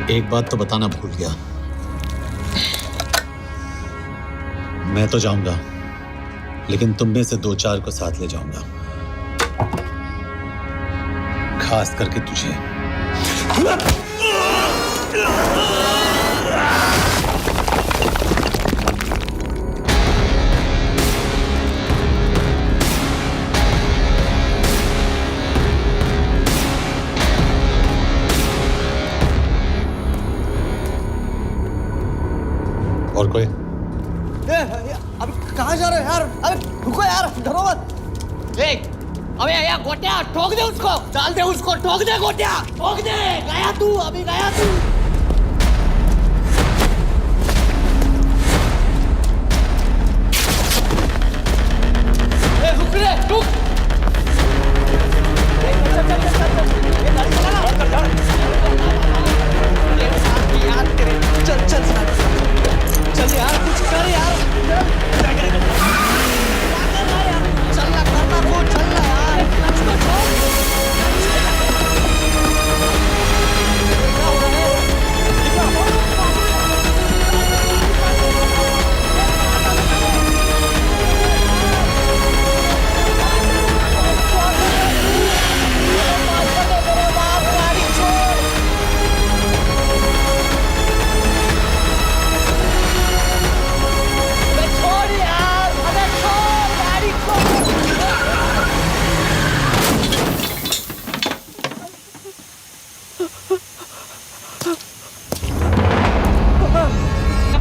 एक बात तो बताना भूल गया, मैं तो जाऊंगा लेकिन तुम में से 2-4 को साथ ले जाऊंगा, खास करके तुझे। और कोई? अभी कहाँ जा रहे हो यार? अबे रुको यार, डरो मत। देख, अबे यार गोटिया ठोक दे उसको, डाल दे उसको, ठोक दे गोटिया, ठोक दे। गया तू, अभी गया तू। रुक रे, रुक। चल चल चल चल, ये गाड़ी चला ना। ये साथ में यार तेरे, चल चल चल यार, कुछ कर यार, चल ना करना वो, चल ना यार, इसको छोड़।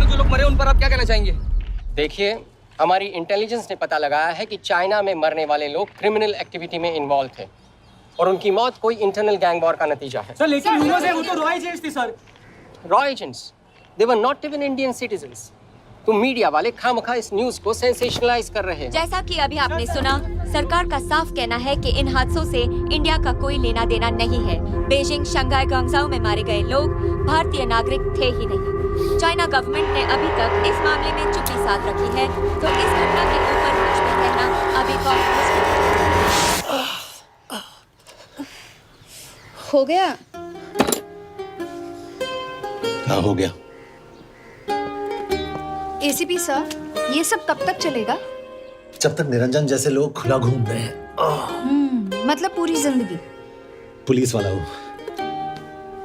जो लोग मरे उन पर आप क्या कहना चाहेंगे? देखिए, हमारी इंटेलिजेंस ने पता लगाया है कि चाइना में मरने वाले लोग क्रिमिनल एक्टिविटी में इन्वॉल्व थे और उनकी मौत कोई इंटरनल गैंग वॉर का नतीजा है। सर लेकिन ह्यूमर्स है, वो तो रॉ एजेंट्स थे sir. Raw agents, they were not even Indian citizens. तो मीडिया वाले खामखा इस न्यूज को सेंसेशनलाइज कर रहे हैं। जैसा कि अभी आपने सुना, सरकार का साफ कहना है कि इन हादसों से इंडिया का कोई लेना देना नहीं है। बीजिंग, शंघाई, ग्वांगझाओ में मारे गए लोग भारतीय नागरिक थे ही नहीं। चाइना गवर्नमेंट ने अभी तक इस मामले में चुप्पी साध रखी है, तो इस घटना के ऊपर कुछ भी कहना अभी बहुत मुश्किल हो गया। हाँ हो गया। एसीपी सर, ये सब कब तक चलेगा? जब तक निरंजन जैसे लोग खुला घूम रहे हैं। मतलब पूरी जिंदगी? पुलिस वाला हूँ,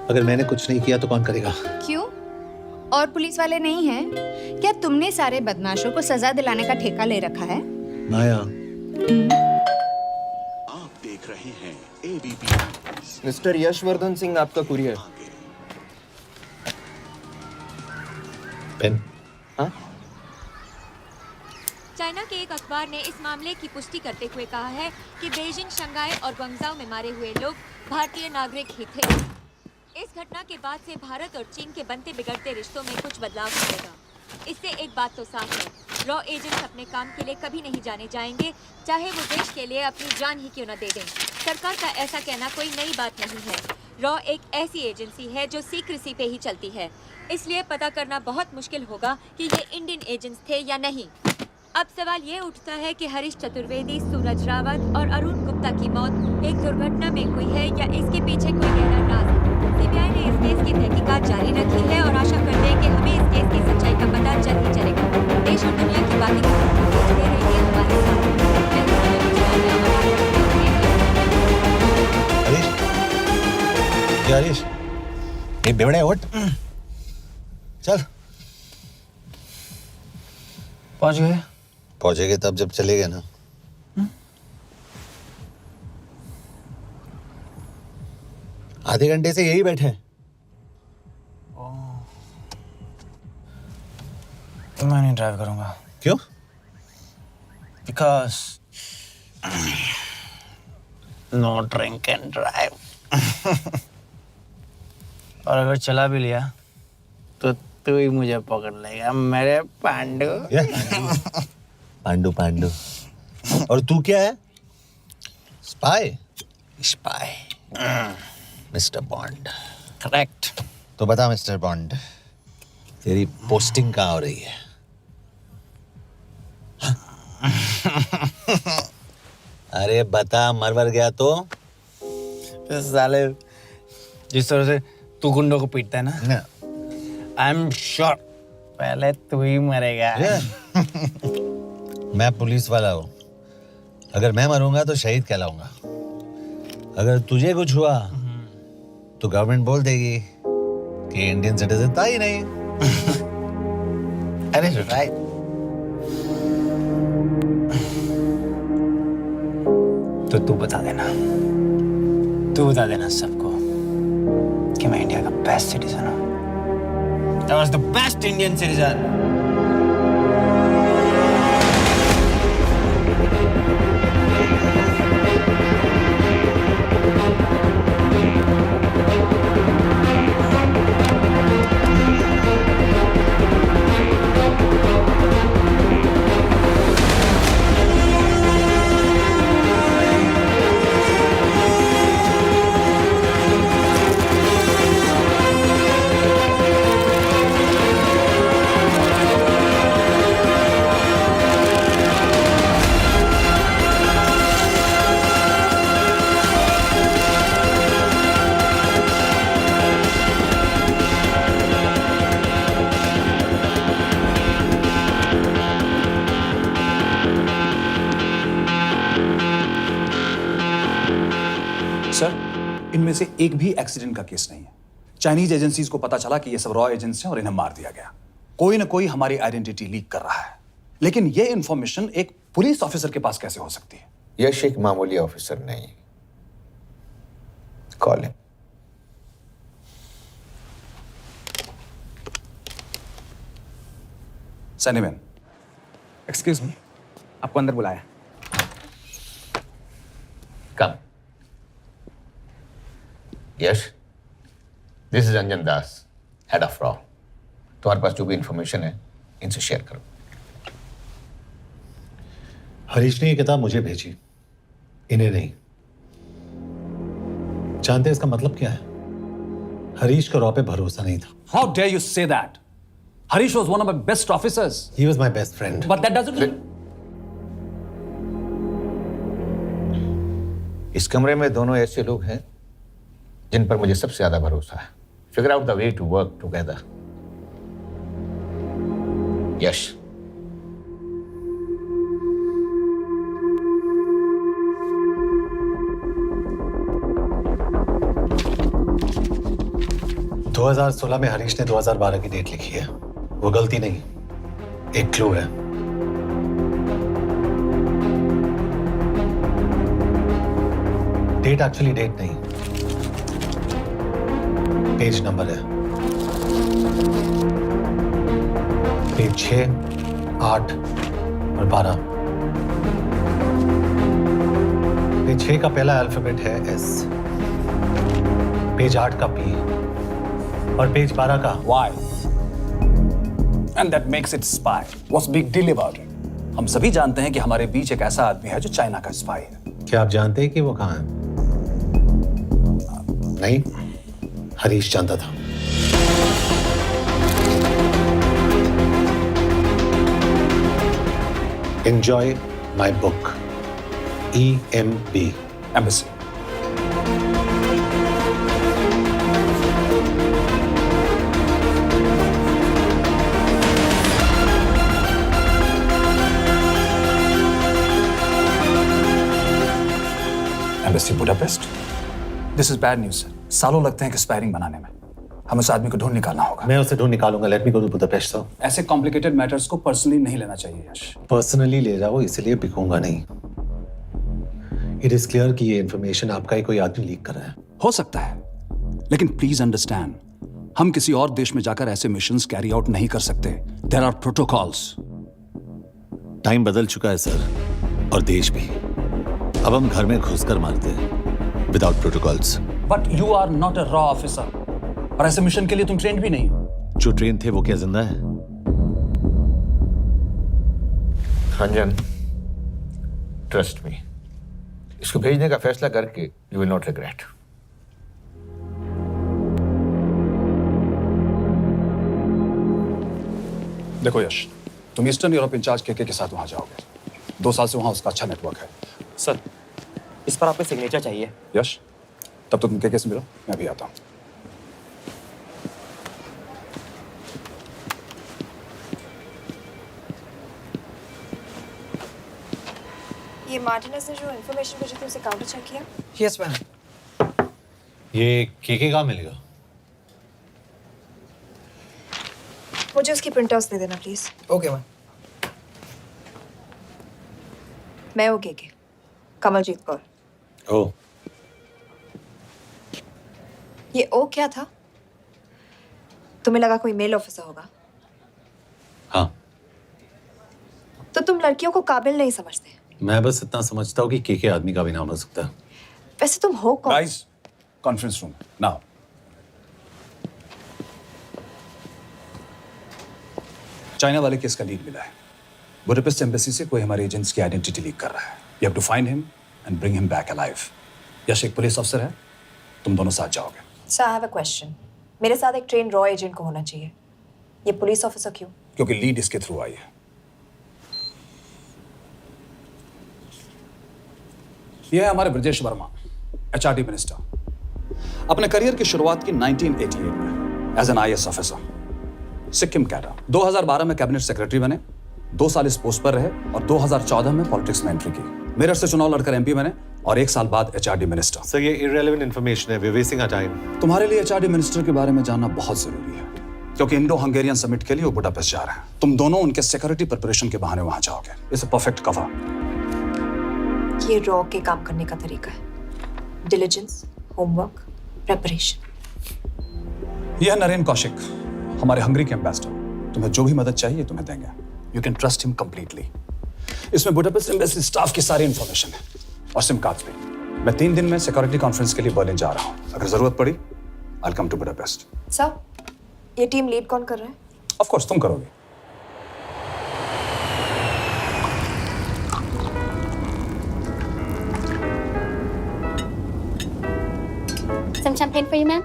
अगर मैंने कुछ नहीं किया तो कौन करेगा? क्यों? और पुलिस वाले नहीं हैं? क्या तुमने सारे बदमाशों को सजा दिलाने का ठेका ले रखा है? माया, आप देख रहे हैं एबीपी। मिस्टर यशवर्धन सिंह, आपका कुरियर। पेन। हाँ? चाइना के एक अखबार ने इस मामले की पुष्टि करते हुए कहा है कि बीजिंग, शंघाई और ग्वांगझाओ में मारे हुए लोग भारतीय नागरिक ही थे। इस घटना के बाद से भारत और चीन के बनते बिगड़ते रिश्तों में कुछ बदलाव आएगा। इससे एक बात तो साफ है, रॉ एजेंट्स अपने काम के लिए कभी नहीं जाने जाएंगे, चाहे वो देश के लिए अपनी जान ही क्यों न दे दें। सरकार का ऐसा कहना कोई नई बात नहीं है। रॉ एक ऐसी एजेंसी है जो सीक्रेसी पे ही चलती है, इसलिए पता करना बहुत मुश्किल होगा कि ये इंडियन एजेंट्स थे या नहीं। अब सवाल ये उठता है कि हरीश चतुर्वेदी, सूरज रावत और अरुण गुप्ता की मौत एक दुर्घटना में हुई है या इसके पीछे कोई गहरा राज है। सीबीआई ने इस केस की तहकीकात जारी रखी है और आशा करते हैं कि हमें इस केस की सच्चाई का पता जल्द ही चलेगा। देश और दुनिया की बातें देखते रहिए हमारे साथ। हरीश, ये बेवड़े उठ, चल। पहुंच गए? पहुंचेगे तब जब चलेगा ना। आधे घंटे से यही बैठे हैं। मैं नहीं ड्राइव करूंगा। क्यों? Because no drink and drive. और अगर चला भी लिया तो तू ही मुझे पकड़ लेगा मेरे पांडु। पांडु पांडु। और तू क्या है? Spy? Spy. Mister bond. Correct. तो बता मिस्टर बॉन्ड, तेरी पोस्टिंग कहाँ हो रही है? अरे बता, मर गया तो? साले जिस तरह से तू गुंडों को पीटता है ना? आई एम श्योर पहले तू ही मरेगा। मैं पुलिस वाला हूँ। अगर मैं मरूंगा तो शहीद कहलाऊंगा। अगर तुझे कुछ हुआ तो गवर्नमेंट बोल देगी कि इंडियन सिटीजन था ही नहीं। अरे राइट। तो तू बता देना सबको कि मैं इंडिया का बेस्ट सिटीजन हूँ। I was the best Indian citizen. Sir, इनमें से एक भी एक्सीडेंट का केस नहीं है। चाइनीज एजेंसीज को पता चला कि ये सब रॉ एजेंट्स हैं और इन्हें मार दिया गया। कोई ना कोई हमारी आइडेंटिटी लीक कर रहा है, लेकिन ये इंफॉर्मेशन एक पुलिस ऑफिसर के पास कैसे हो सकती है? यश एक मामूली ऑफिसर नहीं। Call him. सैनिमैन, एक्सक्यूज मी, आपको अंदर बुलाया। Come. Yash, this is Anjan Das, head of रॉ। तुम्हारे पास जो भी इंफॉर्मेशन है इनसे शेयर करो। हरीश ने ये किताब मुझे भेजी, इन्हें नहीं। जानते हैं इसका मतलब क्या है? हरीश का रॉ पे भरोसा नहीं था। How dare you say that? Harish was one of my best officers. He was my best friend. But that doesn't. इस कमरे में दोनों ऐसे लोग हैं जिन पर मुझे सबसे ज्यादा भरोसा है। Figure out the way to work together. Yash, दो 2016 में हरीश ने 2012 की डेट लिखी है। वो गलती नहीं, एक क्लू है। डेट एक्चुअली डेट नहीं, पेज नंबर है। पेज 6, 8 और 12। पेज 6 का पहला अल्फाबेट है S, पेज 8 का P और पेज 12 का Why? And that makes it spy. What's big deal about it? हम सभी जानते हैं कि हमारे बीच एक ऐसा आदमी है जो चाइना का स्पाई है। क्या आप जानते हैं कि वो कहाँ है? नहीं, हरीश जानता था। Enjoy my book. EMB. Embassy. Embassy Budapest. This is bad news, sir. सालों लगते हैं एक्सपायरिंग बनाने में। हमें उस आदमी को ढूंढ निकालना होगा। मैं उसे ढूंढ निकालूंगा। Let me go to Budapest sir. ऐसे कॉम्प्लिकेटेड मैटर्स को पर्सनली नहीं लेना चाहिए यश। पर्सनली ले जाओ, इसलिए बिकूंगा नहीं। इट इज क्लियर कि ये इंफॉर्मेशन आपका ही कोई आदमी लीक कर रहा है। हो सकता है, लेकिन प्लीज अंडरस्टैंड, हम किसी और देश में जाकर ऐसे मिशंस कैरी आउट नहीं कर सकते। There are protocols. टाइम बदल चुका है सर, और देश भी। अब हम घर में घुसकर मारते हैं without protocols. But you are not a रॉ ऑफिसर, और ऐसे मिशन के लिए तुम ट्रेंड भी नहीं हो। जो ट्रेन थे वो क्या जिंदा है? अंजन, ट्रस्ट मी, इसको भेजने का फैसला करके यू विल नॉट रिग्रेट। देखो यश, तुम ईस्टर्न यूरोप इंचार्ज के साथ वहां जाओगे। 2 साल से वहां उसका अच्छा नेटवर्क है। सर, इस पर आपके सिग्नेचर चाहिए। यश, तब तो तुम के से मिलो, मैं भी आता हूं। ये मार्टिनेज ने जो इन्फॉर्मेशन भेजी थी उसे काउंटर चेक किया? Yes ma'am. ये केके कहाँ मिलेगा? मुझे उसकी प्रिंटआउट्स दे देना प्लीज। Okay ma'am. मैं हूँ केके, कमलजीत कौर। ओ, ये ओ क्या था? तुम्हें लगा कोई मेल ऑफिसर होगा? हाँ। तो तुम लड़कियों को काबिल नहीं समझते? मैं बस इतना समझता हूँ कि केके आदमी का भी नाम हो सकता है। वैसे तुम हो कौन? Guys, conference room now. China वाले केस का लीड मिला है। बुडापेस्ट एम्बेसी से कोई हमारे एजेंट्स की आइडेंटिटी लीक कर रहा है। You have to find him and bring him back alive. Yash एक पुलिस अफसर है, तुम दोनों साथ जाओगे। Sir, I have a question. मेरे साथ एक ट्रेन रॉ एजेंट को होना चाहिए। ये पुलिस ऑफिसर क्यों? क्योंकि लीड इसके थ्रू आई है। यह है हमारे ब्रजेश वर्मा, एचआरडी मिनिस्टर। अपने करियर की शुरुआत की 1988 में as an IAS officer, Sikkim cadre. 2012 में कैबिनेट सेक्रेटरी बने, 2 साल इस पोस्ट पर रहे और 2014 में पॉलिटिक्स में एंट्री की। मेरठ से चुनाव लड़कर एमपी बने और 1 साल बाद एचआरडी मिनिस्टर। सर, ये इररिलेवेंट इंफॉर्मेशन है, we are wasting our time. तुम्हारे लिए एचआरडी मिनिस्टर के बारे में जानना बहुत जरूरी है, क्योंकि इंडो हंगेरियन समिट के लिए वो बुडापेस्ट जा रहे हैं। तुम दोनों उनके सिक्योरिटी प्रिपरेशन के बहाने वहां जाओगे। It's a perfect cover. ये रॉ के काम करने का तरीका है। Diligence, homework, preparation. यह नरेन कौशिक, हमारे हंगरी के एम्बेसडर। तुम्हें जो भी मदद चाहिए तुम्हें देंगे। You can trust him completely. इसमें बुडापेस्ट एम्बेसी स्टाफ की सारी इंफॉर्मेशन है और सिम कार्ड्स भी। मैं 3 दिन में सिक्योरिटी कॉन्फ्रेंस के लिए बर्लिन जा रहा हूँ। अगर जरूरत पड़ी, I will come to Budapest. Sir, ये टीम लीड कौन कर रहा है? ऑफ कोर्स तुम करोगे। Some champagne for you, ma'am?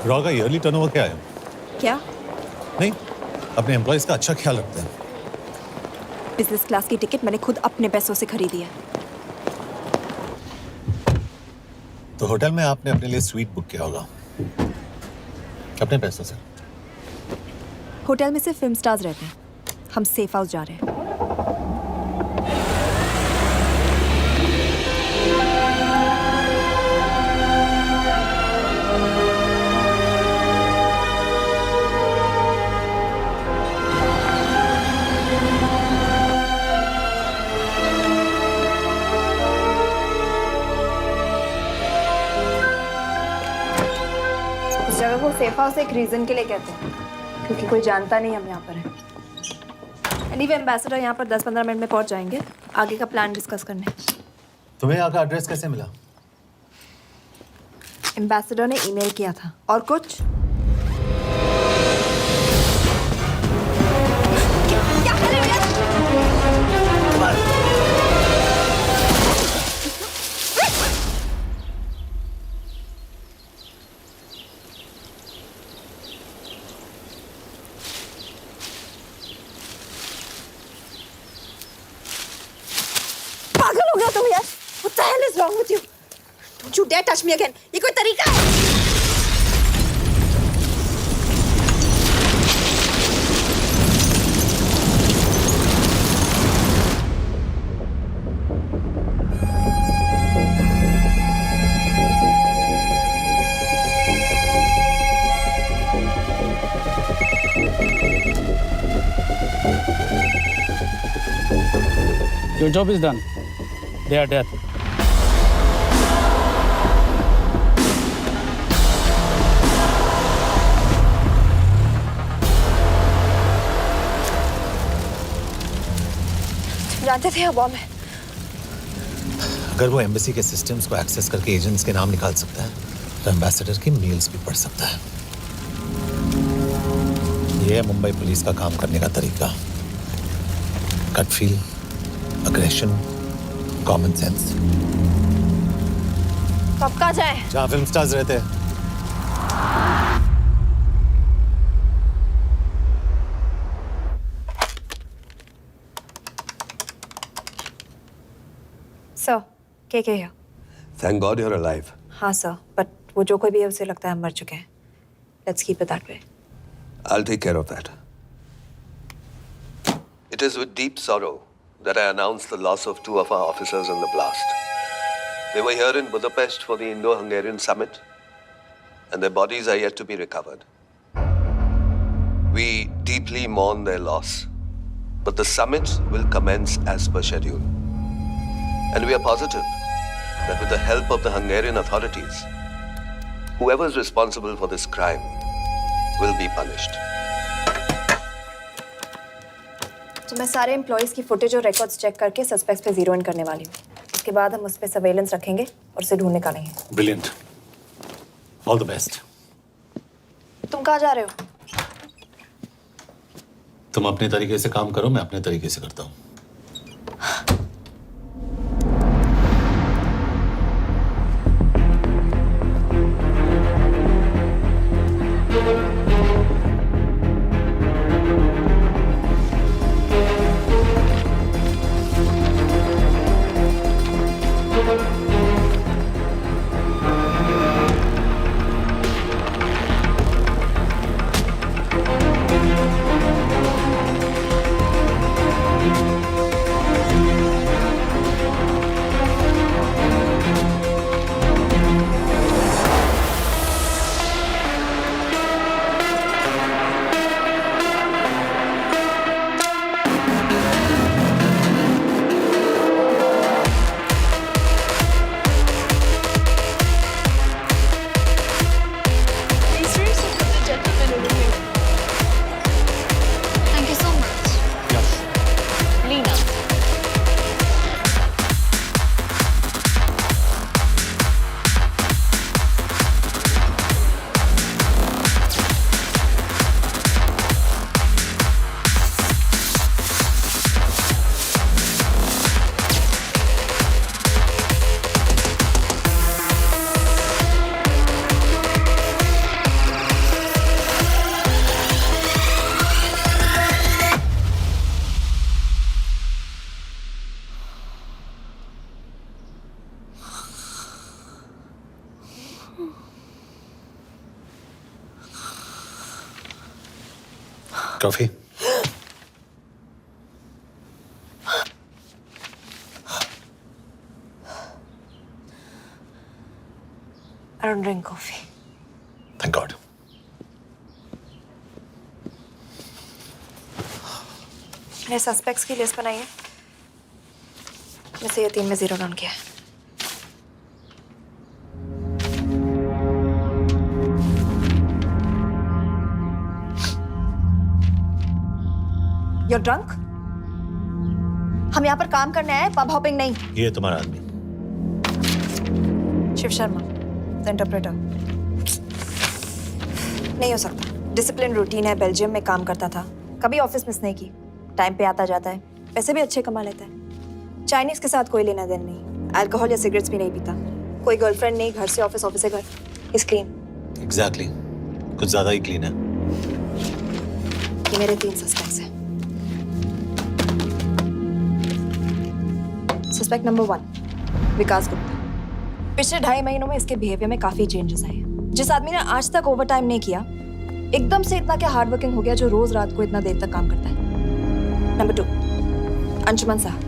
Raw का ईयरली टर्नओवर क्या है? क्या? नहीं, अपने एम्प्लॉइज का अच्छा ख्याल रखते हैं। बिजनेस क्लास की टिकट मैंने खुद अपने पैसों से खरीदी है। तो होटल में आपने अपने लिए स्वीट बुक किया होगा अपने पैसों से। होटल में सिर्फ फिल्म स्टार्स रहते हैं। हम सेफ हाउस जा रहे हैं। इस जगह को सेफ हाउस एक रीजन के लिए कहते हैं, क्योंकि कोई जानता नहीं हम यहाँ पर हैं। एनीवे, एम्बेसडर यहाँ पर 10-15 मिनट में पहुँच जाएंगे आगे का प्लान डिस्कस करने। तुम्हें यहाँ का एड्रेस कैसे मिला? एम्बेसडर ने ईमेल किया था। और कुछ? पागल हो गया तुम यार? What the hell is wrong with you? Don't you dare touch me again. ये कोई तरीका है? Your job is done. They are dead. जानते थे अब है। अगर वो एम्बेसी के सिस्टम्स को एक्सेस करके एजेंट्स के नाम निकाल सकता है, तो एम्बेसडर की मेल्स भी पढ़ सकता है। ये है मुंबई पुलिस का काम करने का तरीका। Gut feel, aggression, common sense. कब कहाँ जाए? जहाँ फिल्म स्टार्स रहते हैं। सर के here. Thank God you're alive. हाँ सर, बट वो जो कोई भी है उसे लगता है हम मर चुके हैं। Let's keep it that way. I'll take care of that. It is with deep sorrow that I announce the loss of 2 of our officers in the blast. They were here in Budapest for the Indo-Hungarian summit, and their bodies are yet to be recovered. We deeply mourn their loss, but the summit will commence as per schedule. And we are positive that with the help of the Hungarian authorities, whoever is responsible for this crime will be punished. तो मैं सारे employees की footage और records check करके suspects पे zero in करने वाली हूँ। उसके बाद हम उस पर सर्वेलेंस रखेंगे और उसे ढूंढ निकालेंगे। Brilliant, all the best. तुम कहाँ जा रहे हो? तुम अपने तरीके से काम करो, मैं अपने तरीके से करता हूँ। Coffee? I don't drink coffee. Thank God. मैंने सस्पेक्ट्स की लिस्ट बनाई है। वैसे ये 3 में जीरो डाउन किया है। You're drunk? हम यहाँ पर काम करने आए, पब हॉपिंग नहीं। ये तुम्हारा आदमी। Shiv Sharma, the interpreter. नहीं हो सकता। डिसिप्लिन रूटीन है, बेल्जियम में काम करता था, कभी ऑफिस मिस नहीं की, टाइम पे आता जाता है, पैसे भी अच्छे कमा लेता है। चाइनीज के साथ कोई लेना देना नहीं, अल्कोहल या सिगरेट्स भी नहीं पीता, कोई गर्लफ्रेंड नहीं, घर से ऑफिस, ऑफिस से घर। Is clean. एग्जैक्टली, कुछ ज्यादा ही क्लीन है। ये मेरे 3 सस्पेक्ट्स हैं। सस्पेक्ट नंबर 1, विकास गुप्ता। पिछले 2.5 महीनों में इसके बिहेवियर में काफी चेंजेस आए हैं। जिस आदमी ने आज तक ओवरटाइम नहीं किया, एकदम से इतना क्या हार्ड वर्किंग हो गया जो रोज रात को इतना देर तक काम करता है। नंबर 2, अंशुमन साहब।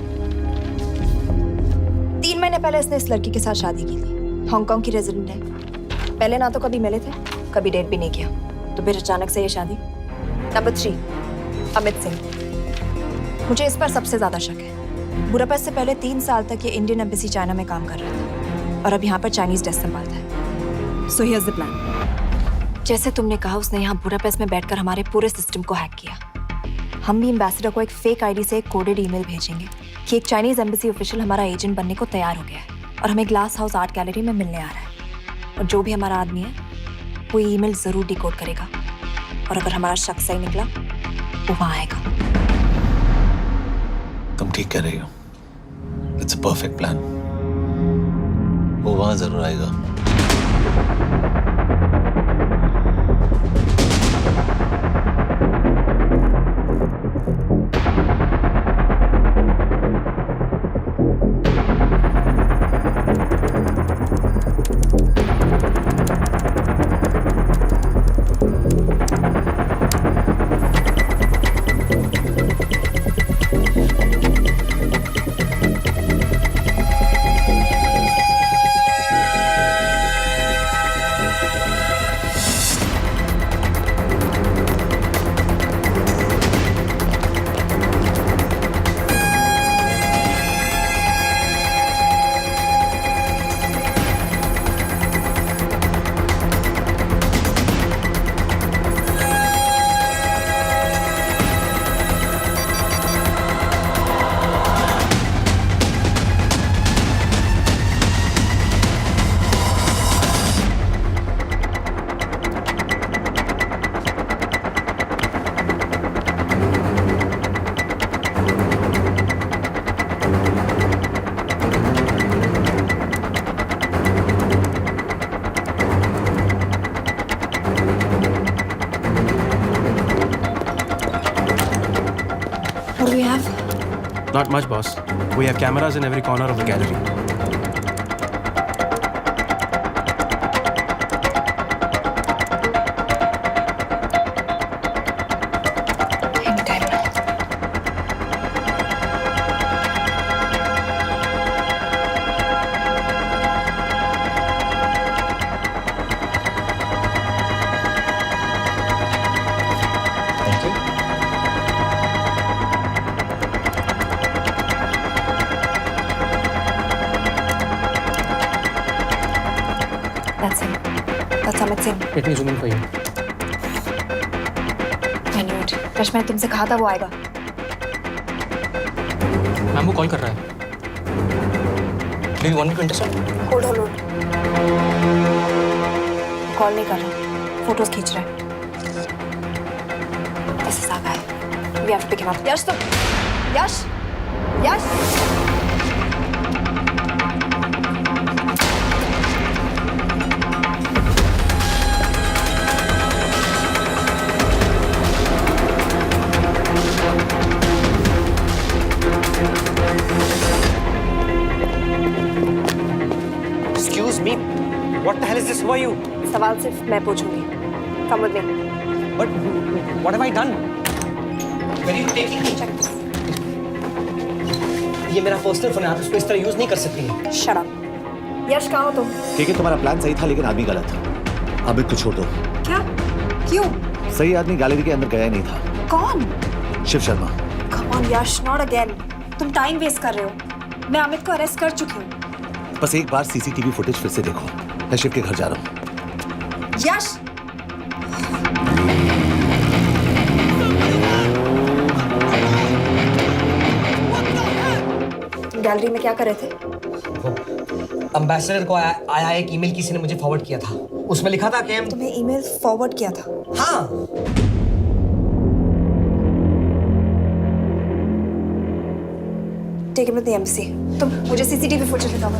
3 महीने पहले इसने इस लड़की के साथ शादी की थी, हांगकांग की रेजिडेंट है। पहले ना तो कभी मिले थे, कभी डेट भी नहीं किया, तो फिर अचानक से ये शादी। नंबर 3, अमित सिंह। मुझे इस पर सबसे ज्यादा शक है। बुडापेस्ट से पहले 3 साल तक ये इंडियन एम्बेसी चाइना में काम कर रहा था और अब यहाँ पर चाइनीज डेस्क संभालता है। So here's the plan. जैसे तुमने कहा, उसने यहाँ बुडापेस्ट में बैठकर हमारे पूरे सिस्टम को हैक किया। हम भी एम्बेसडर को एक फेक आईडी से एक कोडेड ईमेल भेजेंगे कि एक चाइनीज एम्बेसी ऑफिशियल हमारा एजेंट बनने को तैयार हो गया है और हमें ग्लास हाउस आर्ट गैलरी में मिलने आ रहा है। और जो भी हमारा आदमी है वो ईमेल जरूर डिकोड करेगा और अगर हमारा शक सही निकला वो वहाँ आएगा। तुम ठीक कह रही हो। It's a perfect plan. वो वहां जरूर आएगा। What do we have? Not much, boss. We have cameras in every corner of the gallery. Anytime now. That's him. That's Amit Singh. Let me zoom in for you. I knew it. Rush मैंने तुमसे कहा था वो आएगा. Ma'am वो call कर रहा है. Do you want me to intercept? Hold. Call नहीं कर रहा. फोटोज खींच रहा है. This is our guy. We have to pick him up. Yash. Excuse me. What the hell is this? Who are you? सवाल सिर्फ मैं पूछूंगी. Come with me. But what have I done? Where are you taking me? ये मेरा personal phone है, आप इसको इस तरह यूज नहीं कर सकती हैं. Shut up. यश कहाँ हो तुम? ठीक है, तुम्हारा प्लान सही था लेकिन आदमी गलत था। अमित को छोड़ दो। क्या? क्यों? सही आदमी गैलरी के अंदर गया ही नहीं था। कौन? Shiv Sharma. Come on Yash, not again. तुम टाइम वेस्ट कर रहे हो. मैं अमित को अरेस्ट कर चुकी हूँ. बस एक बार सीसीटीवी फुटेज फिर से देखो। मैं शिव के घर जा रहा हूँ। यश! तुम गैलरी में क्या कर रहे थे? एम्बेसडर को आया एक ईमेल किसी ने मुझे फॉरवर्ड किया था. उसमें लिखा था कि हम तुम्हें ईमेल फॉरवर्ड किया था? हाँ. Take him to the embassy. तुम मुझे सीसीटीवी फुटेज दिखाओ.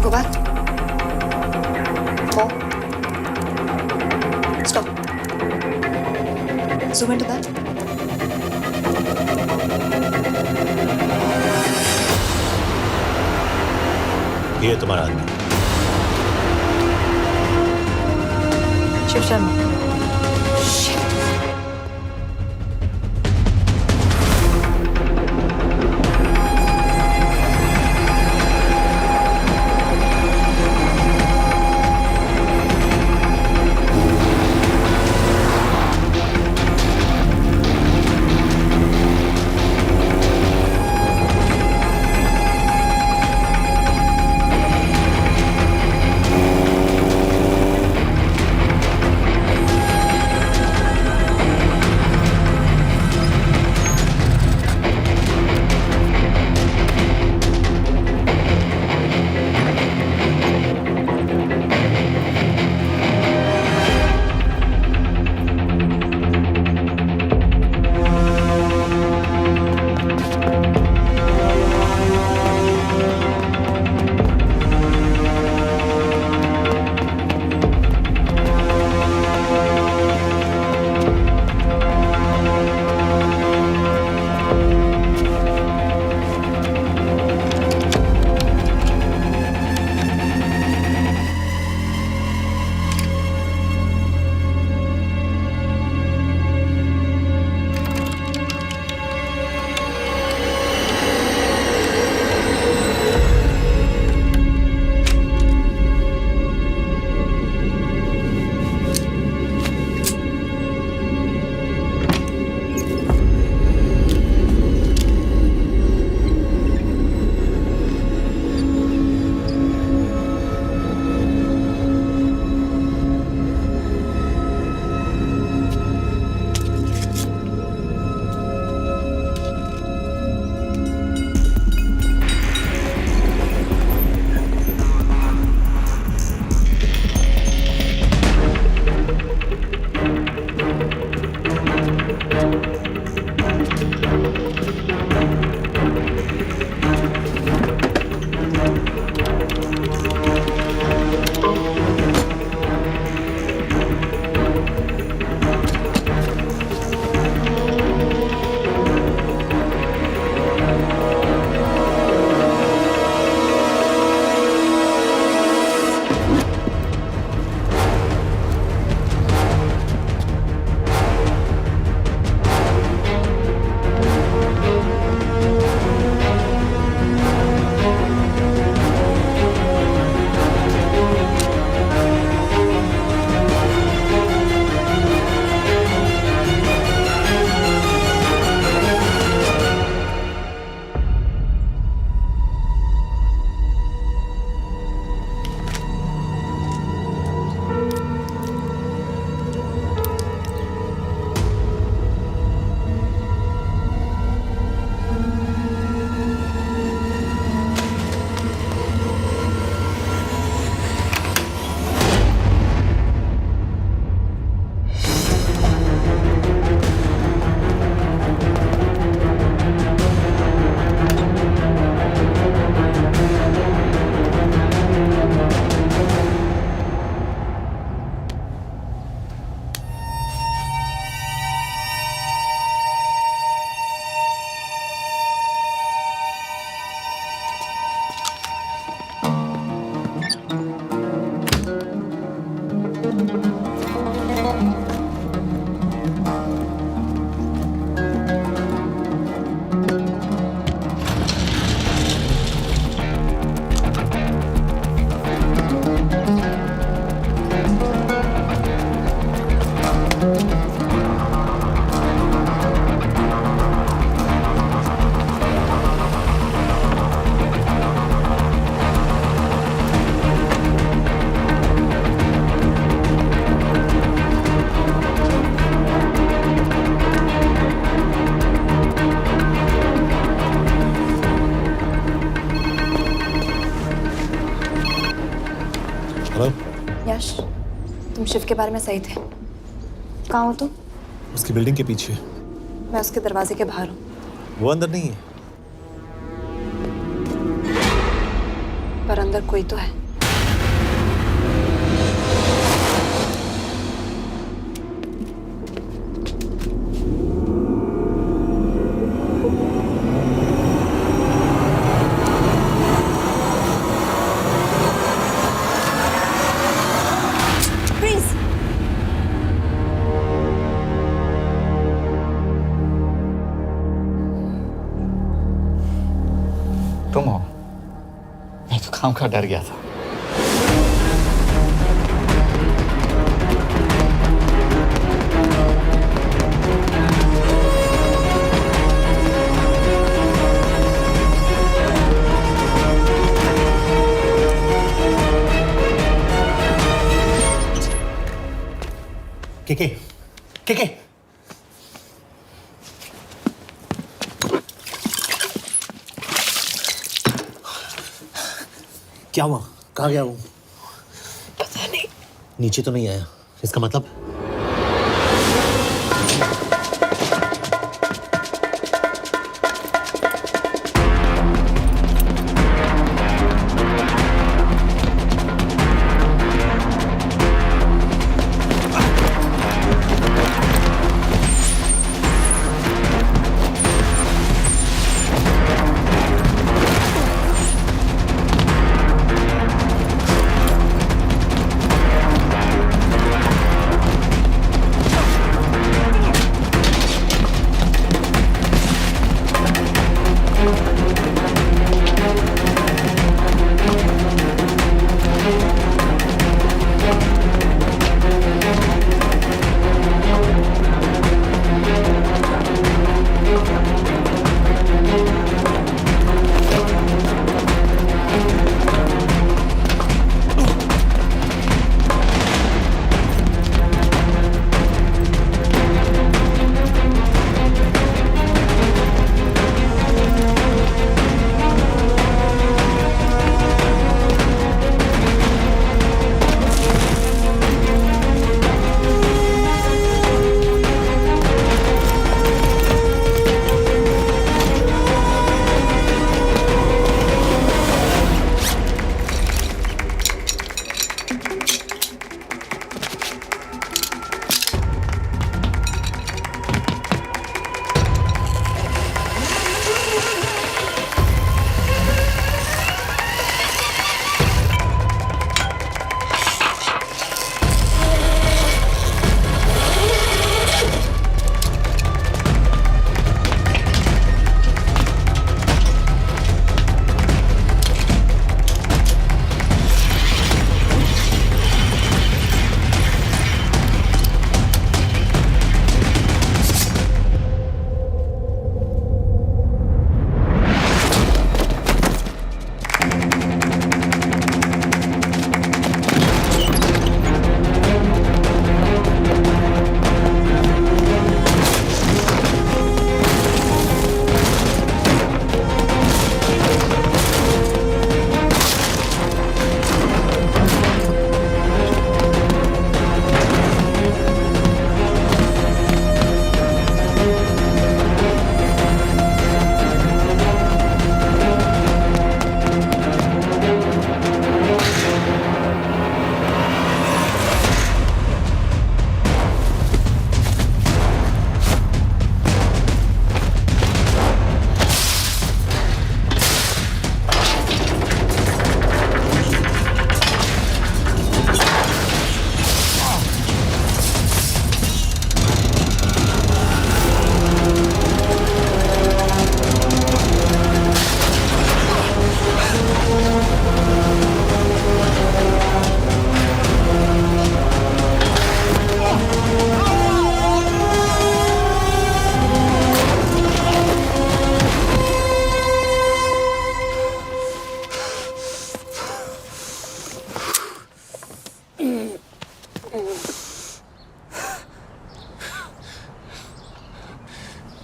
Go back. Four. Stop. Zoom into that. ये तुम्हारा आदमी। शिव शर्मा. हेलो यश, तुम शिव के बारे में सही थे। कहाँ हो तुम? उसकी बिल्डिंग के पीछे। मैं उसके दरवाजे के बाहर हूँ। वो अंदर नहीं है। पर अंदर कोई तो है। तुम हो? मैं तो काम का डर गया था। के क्या हुआ? कहाँ गया वो? पता नहीं। नीचे तो नहीं आया, इसका मतलब?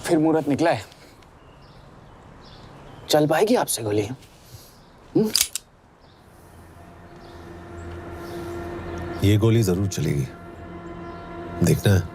फिर मुहूर्त निकला है। चल पाएगी आपसे गोली? ये गोली जरूर चलेगी, देखना है।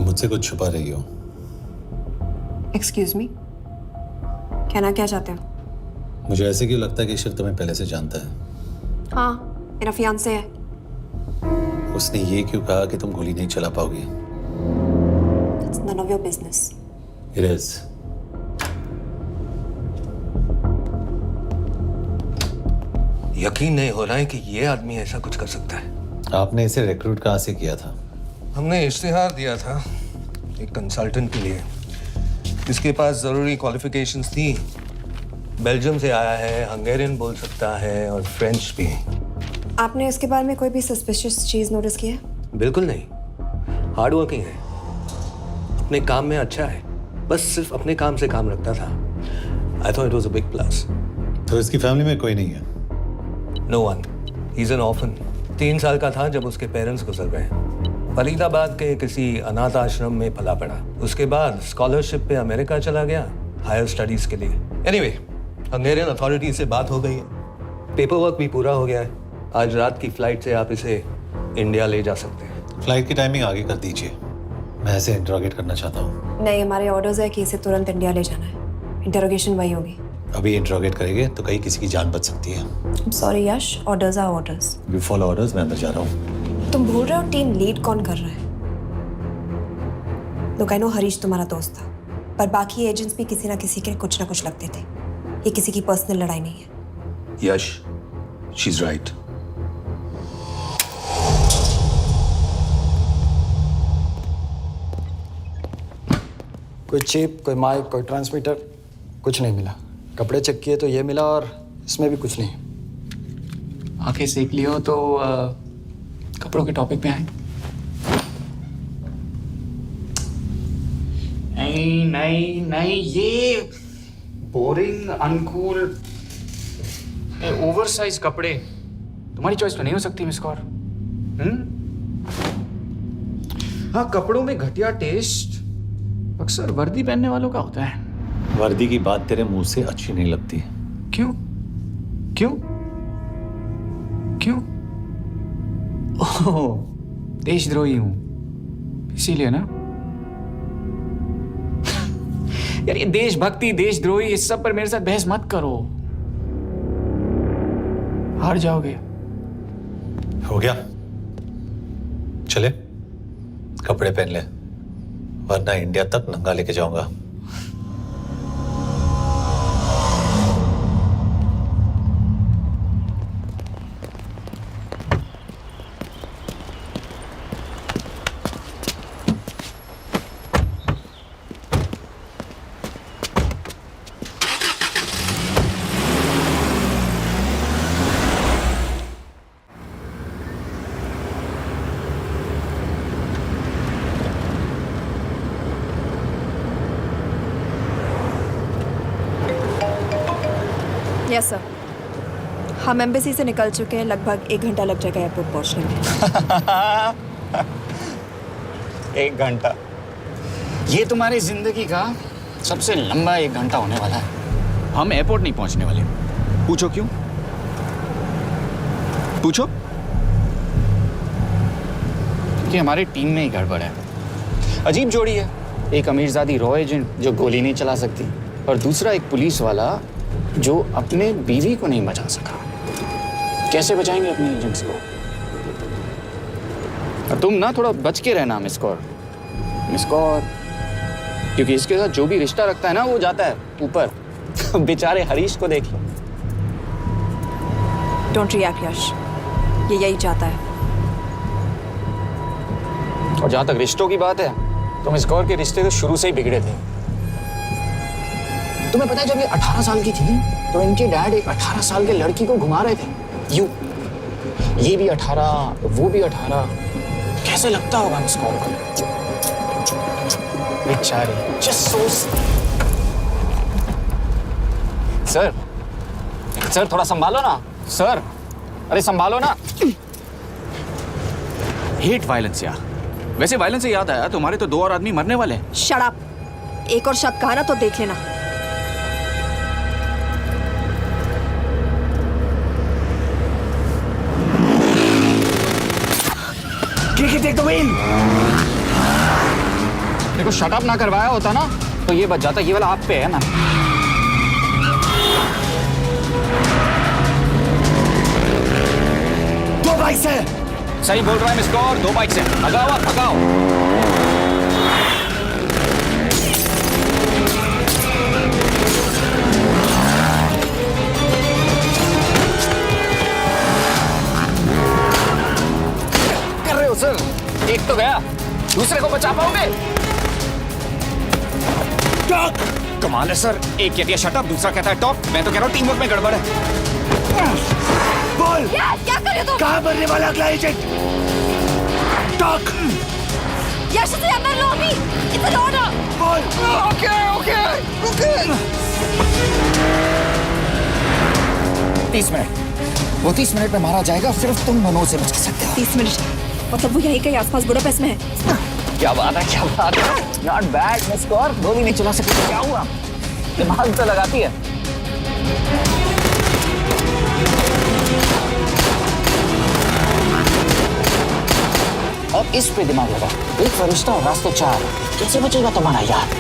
मुझसे कुछ छुपा रही हो। एक्सक्यूज मी, कहना क्या चाहते हो? मुझे ऐसे क्यों लगता है कि शिव तुम्हें पहले से जानता है? हाँ, मेरा फियांसे है। उसने ये क्यों कहा कि तुम गोली नहीं चला पाओगी? It's none of your business. It is. यकीन नहीं हो रहा है कि ये आदमी ऐसा कुछ कर सकता है। आपने इसे रिक्रूट कहाँ से किया था? हमने इश्तिहार दिया था एक कंसल्टेंट के लिए, जिसके पास जरूरी क्वालिफिकेशंस थी। बेल्जियम से आया है, हंगेरियन बोल सकता है और फ्रेंच भी। आपने इसके बारे में कोई भी सस्पिशियस चीज नोटिस की है? बिल्कुल नहीं, हार्ड वर्किंग है, अपने काम में अच्छा है, बस सिर्फ अपने काम से काम रखता था। I thought it was a big plus. तो इसकी फैमिली में कोई नहीं है? No one, he is an orphan. 3 साल का था जब उसके पेरेंट्स गुजर गए। फरीदाबाद के किसी अनाथ आश्रम में पला पड़ा। उसके बाद स्कॉलरशिप पे अमेरिका चला गया हायर स्टडीज के लिए। एनीवे, हंगेरियन अथॉरिटी से बात हो गई है, पेपर वर्क भी पूरा हो गया है। आज रात की फ्लाइट से आप इसे इंडिया ले जा सकते हैं। फ्लाइट की टाइमिंग आगे कर दीजिए, मैं इसे इंटरोगेट करना चाहता हूँ। नहीं, हमारे ऑर्डर्स है कि इसे तुरंत इंडिया ले जाना है। इंटरोगेशन वही होगी। अभी इंटरोगेट करेंगे तो कहीं किसी की जान बच सकती है। Sorry Yash, orders are orders. You follow orders, मैं अंदर जा रहा हूँ। तुम भूल रहे हो टीम लीड कौन कर रहा है? लोग, आई नो हरीश तुम्हारा दोस्त था, पर बाकी एजेंट्स भी किसी ना किसी के कुछ ना कुछ लगते थे। ये किसी की पर्सनल लड़ाई नहीं है। यश, शी इज राइट। कोई चिप, कोई माइक, कोई ट्रांसमीटर, कुछ नहीं मिला। कपड़े चेक किए तो ये मिला और इसमें भी कुछ नहीं। आंखें सेक लियो तो कपड़ों के टॉपिक पे आए। नहीं नहीं नहीं, ये बोरिंग, अनकूल, ओवरसाइज कपड़े तुम्हारी चॉइस तो नहीं हो सकती मिस कौर। हाँ, कपड़ों में घटिया टेस्ट अक्सर वर्दी पहनने वालों का होता है। वर्दी की बात तेरे मुंह से अच्छी नहीं लगती। क्यों क्यों क्यों? ओह, देशद्रोही हूं इसीलिए ना। यार, ये देशभक्ति, देशद्रोही, इस सब पर मेरे साथ बहस मत करो, हार जाओगे। हो गया, चले कपड़े पहन ले, वरना इंडिया तक नंगा लेके जाऊंगा। यस सर, हम एम्बेसी से निकल चुके हैं। लगभग 1 घंटा लग जाएगा एयरपोर्ट पहुंचने में। 1 घंटा? ये तुम्हारी जिंदगी का सबसे लंबा 1 घंटा होने वाला है। हम एयरपोर्ट नहीं पहुंचने वाले। पूछो क्यों? पूछो। क्योंकि हमारी टीम में ही गड़बड़ है। अजीब जोड़ी है, एक अमीरजादी रॉ एजेंट जो गोली नहीं चला सकती, और दूसरा एक पुलिस वाला जो अपने बीवी को नहीं बचा सका। कैसे बचाएंगे अपने एजेंट्स को? और तुम ना थोड़ा बच के रहना मिस कौर, क्योंकि इसके साथ जो भी रिश्ता रखता है ना वो जाता है ऊपर। बेचारे हरीश को देख लो। डोंट रिएक्ट यश, ये यही चाहता है। और जहां तक रिश्तों की बात है, तो मिस कौर के रिश्ते तो शुरू से ही बिगड़े थे। तुम्हें पता है जब ये 18 साल की थी तो इनके डैड एक 18 साल के लड़की को घुमा रहे थे यूं। ये भी 18, वो भी 18। कैसे लगता होगा मिस कॉल को? बेचारी, जस्ट सो। सर थोड़ा संभालो ना सर। अरे संभालो ना। हेट वायलेंस यार। वैसे वायलेंस से याद आया, तुम्हारे तो 2 और आदमी मरने वाले हैं। Shut up. एक और शब्द कहा ना तो देख लेना। देखो शट अप ना करवाया होता ना तो ये बच जाता। ये वाला आप पे है ना। दो बाइक से। सही बोल रहा है मिस कौर, 2 बाइक से। भगाओ आप, भगाओ। कर रहे हो सर? एक तो गया, दूसरे को बचा पाओगे? टॉक। कमाल है सर। एक कहती है शट अप, दूसरा कहता है टॉक। मैं तो कह रहा हूँ टीम वर्क में गड़बड़ है। बोल क्या कर रहे हो तुम? कहाँ मरने वाला अगला एजेंट? टॉक। यश से अंदर लो अभी। It's an order. बोल। ओके। 30 मिनट। वो 30 मिनट में मारा जाएगा, सिर्फ तुम मनोज से बच सकते हो। 30 मिनट मतलब वो यहीं कहीं आसपास बुडापेस्ट में है। क्या बात है, क्या बात है। Not bad miss Kaur. गोली नहीं चला सकती तो क्या हुआ? दिमाग तो लगाती है। और इस पे दिमाग लगा। एक फरिश्ता और रास्ते 4। कैसे बचेगा तुम्हारा यार?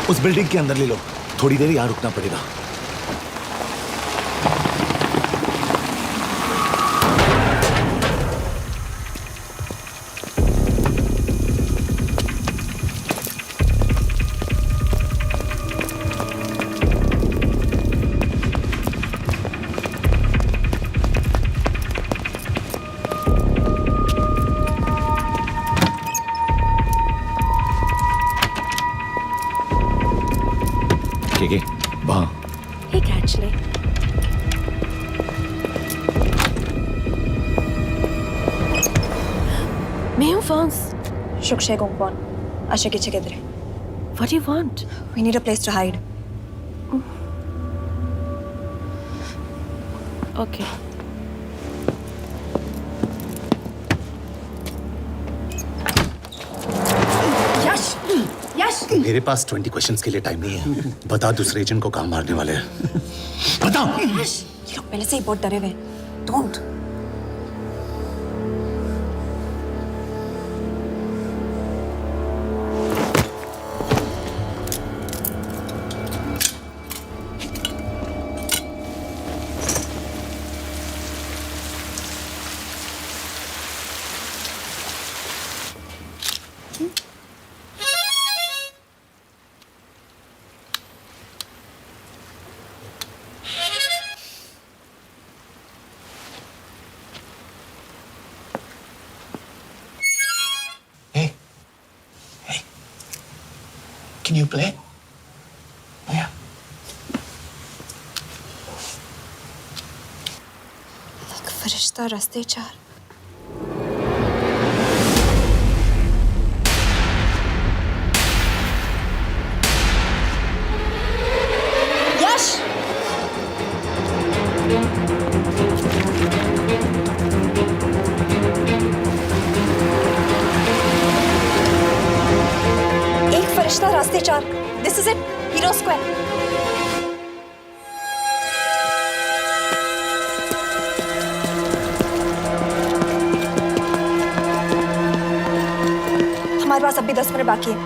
उस बिल्डिंग के अंदर ले लो। थोड़ी देर यहाँ रुकना पड़ेगा। Hey, actually. मैं हूँ Fons. Shukshay Gongpon. Asha kiche kidre. What do you want? We need a place to hide. Okay. यश मेरे पास 20 क्वेश्चंस के लिए टाइम नहीं है। बता दूसरे एजेंट को कहाँ मारने वाले हैं। बता। यश ये लोग पहले से ही बहुत डरे हुए हैं। Don't. Can you play? Oh, yeah. एक फरिश्ता रास्ते चार। यश! एक फरिश्ता रास्ते चार। This is it. Hero Square. हमारे पास अभी 10 मिनट बाकी है।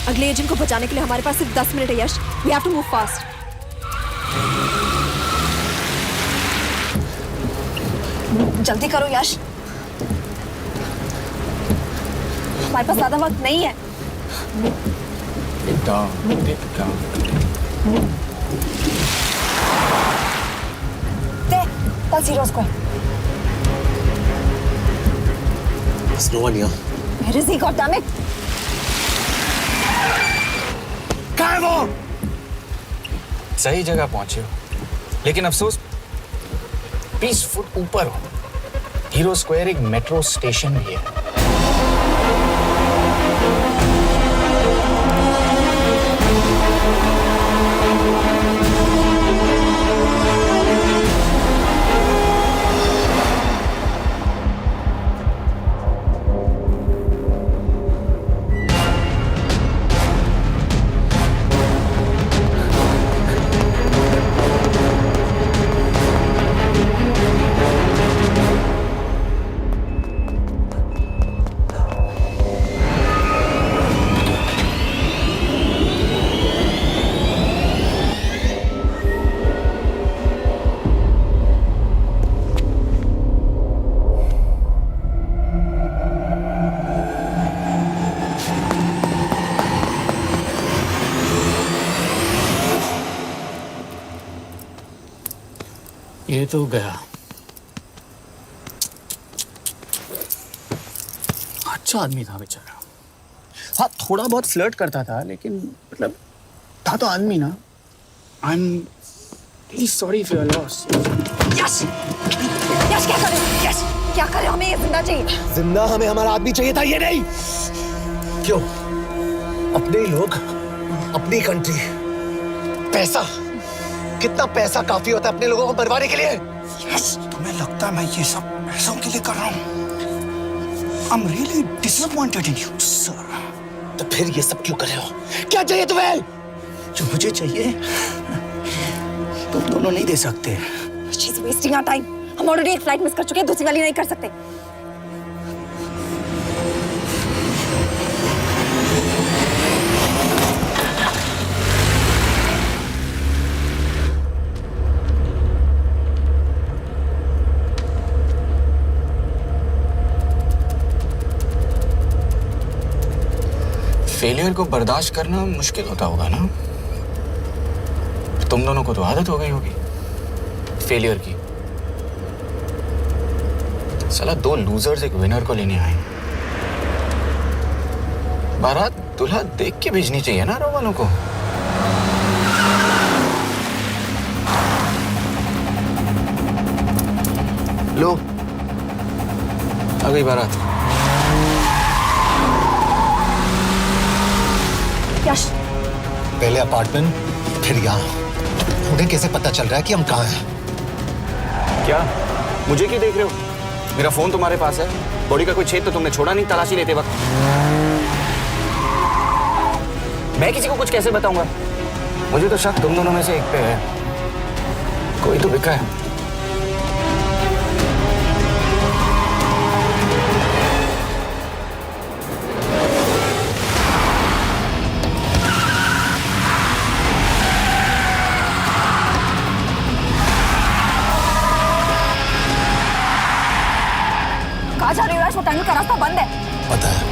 अगले एजेंट को बचाने के लिए हमारे पास सिर्फ 10 मिनट है यश। We have to move fast. जल्दी करो यश। हमारे पास ज्यादा वक्त नहीं है। That's Hero Square. There's no one here. Where is he? God damn it! कहाँ है वो? सही जगह पहुंचे हो, लेकिन अफसोस 20 फुट ऊपर हो। हीरो स्क्वायर एक मेट्रो स्टेशन भी है। ये तो गया। अच्छा आदमी था बेचारा। हाँ, थोड़ा बहुत फ्लर्ट करता था, लेकिन मतलब था तो आदमी ना। I am really sorry for your loss. Yash! Yash क्या करे? यश क्या करे? हमें ये जिंदा चाहिए। जिंदा हमें हमारा आदमी चाहिए था, ये नहीं। क्यों? अपने ही लोग, अपनी कंट्री, पैसा। कितना पैसा काफी होता है अपने लोगों को मरवाने के लिए? यस, तुम्हें लगता है मैं ये सब पैसों के लिए कर रहा हूँ? I'm really disappointed in you, sir. तो फिर ये सब क्यों कर रहे हो? क्या चाहिए तुम्हें? जो मुझे चाहिए, तुम दोनों नहीं दे सकते। She's wasting our time. हम ऑलरेडी एक फ्लाइट मिस कर चुके हैं, दूसरी वाली नहीं कर सकते। फेलियर को बर्दाश्त करना मुश्किल होता होगा ना? तुम दोनों को तो आदत हो गई होगी फेलियर की। साला 2 लूजर्स एक विनर को लेने आए। बारात दूल्हा देख के भेजनी चाहिए ना रो वालों को। लो, आ गई बारात। यश, पहले अपार्टमेंट, फिर यहाँ। उन्हें कैसे पता चल रहा है कि हम कहाँ हैं? क्या मुझे क्यों देख रहे हो? मेरा फोन तुम्हारे पास है, बॉडी का कोई छेद तो तुमने छोड़ा नहीं तलाशी लेते वक्त। मैं किसी को कुछ कैसे बताऊंगा? मुझे तो शक तुम दोनों में से एक पे है, कोई तो बिका है। कहाँ जा रही हो यश? वो टनल का रास्ता बंद है। पता है।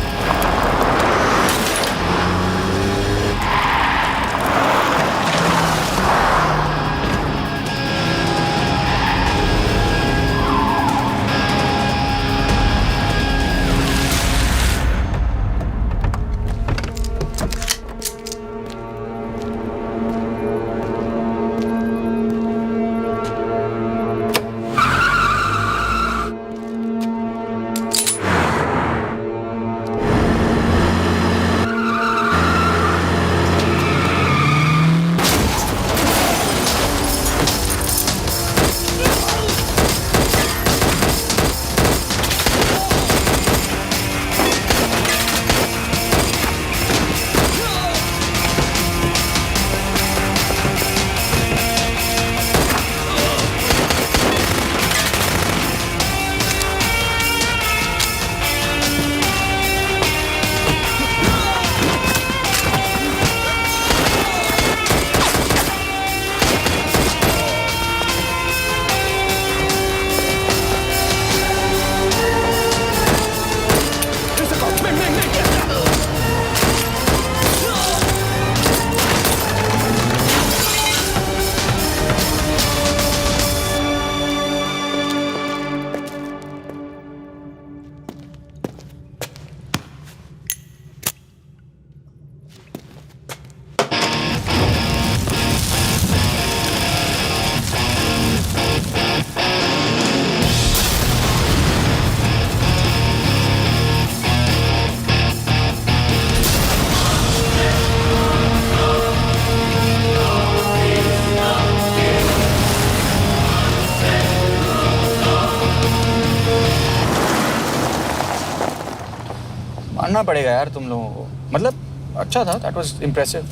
मानना पड़ेगा यार तुम लोगों को, मतलब अच्छा था, दैट वाज इम्प्रेसिव।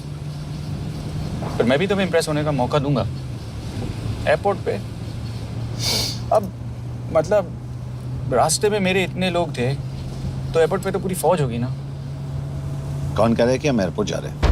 पर मैं भी तुम्हें इम्प्रेस होने का मौका दूंगा एयरपोर्ट पे। अब मतलब रास्ते में मेरे इतने लोग थे तो एयरपोर्ट पे तो पूरी फौज होगी ना। कौन कह रहा है कि हम एयरपोर्ट जा रहे हैं?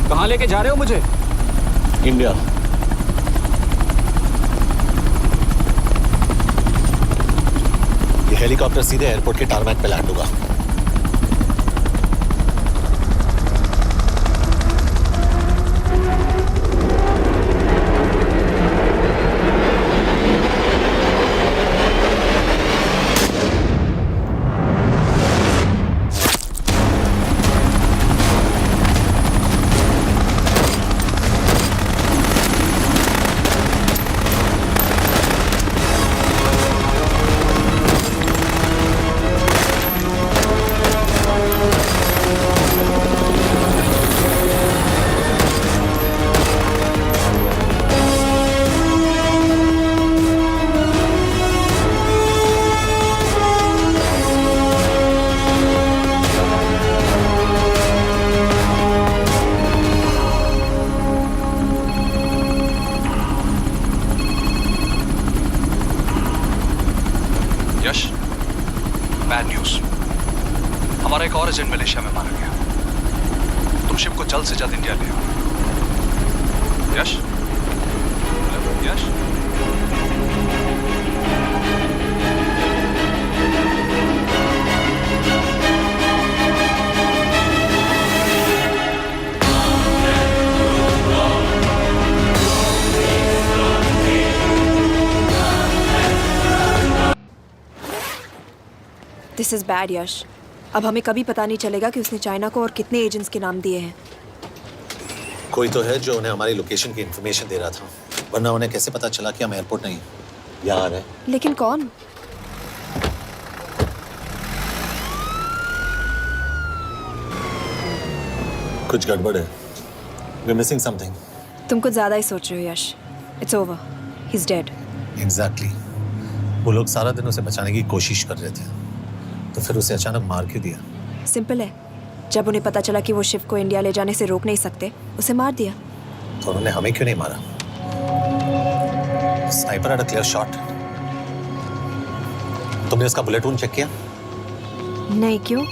कहाँ लेके जा रहे हो मुझे? इंडिया। ये हेलीकॉप्टर सीधे एयरपोर्ट के टारमैक पे लैंड होगा। को जल्द से जल्द इंडिया ले आओ। यश, यश, दिस इज बैड यश। अब हमें कभी पता नहीं चलेगा कि उसने चाइना को और कितने एजेंट्स के नाम दिए हैं। कोई तो है जो उन्हें हमारी लोकेशन की इन्फॉर्मेशन दे रहा था, वरना उन्हें कैसे पता चला कि हम एयरपोर्ट नहीं यहाँ आ रहे हैं? लेकिन कौन? कुछ गड़बड़ है। We're missing something. तुम कुछ ज्यादा ही सोच रहे हो Yash. It's over, he is dead. Exactly. वो लोग सारा दिन उसे बचाने की कोशिश कर रहे थे, तो फिर उसे अचानक मार क्यों दिया? सिंपल है, जब उन्हें पता चला कि वो शिव को इंडिया ले जाने से रोक नहीं सकते, उसे मार दिया। तो उन्होंने हमें क्यों नहीं मारा? Sniper had a clear shot. तुमने उसका बुलेट वूंड चेक किया? नहीं, क्यों?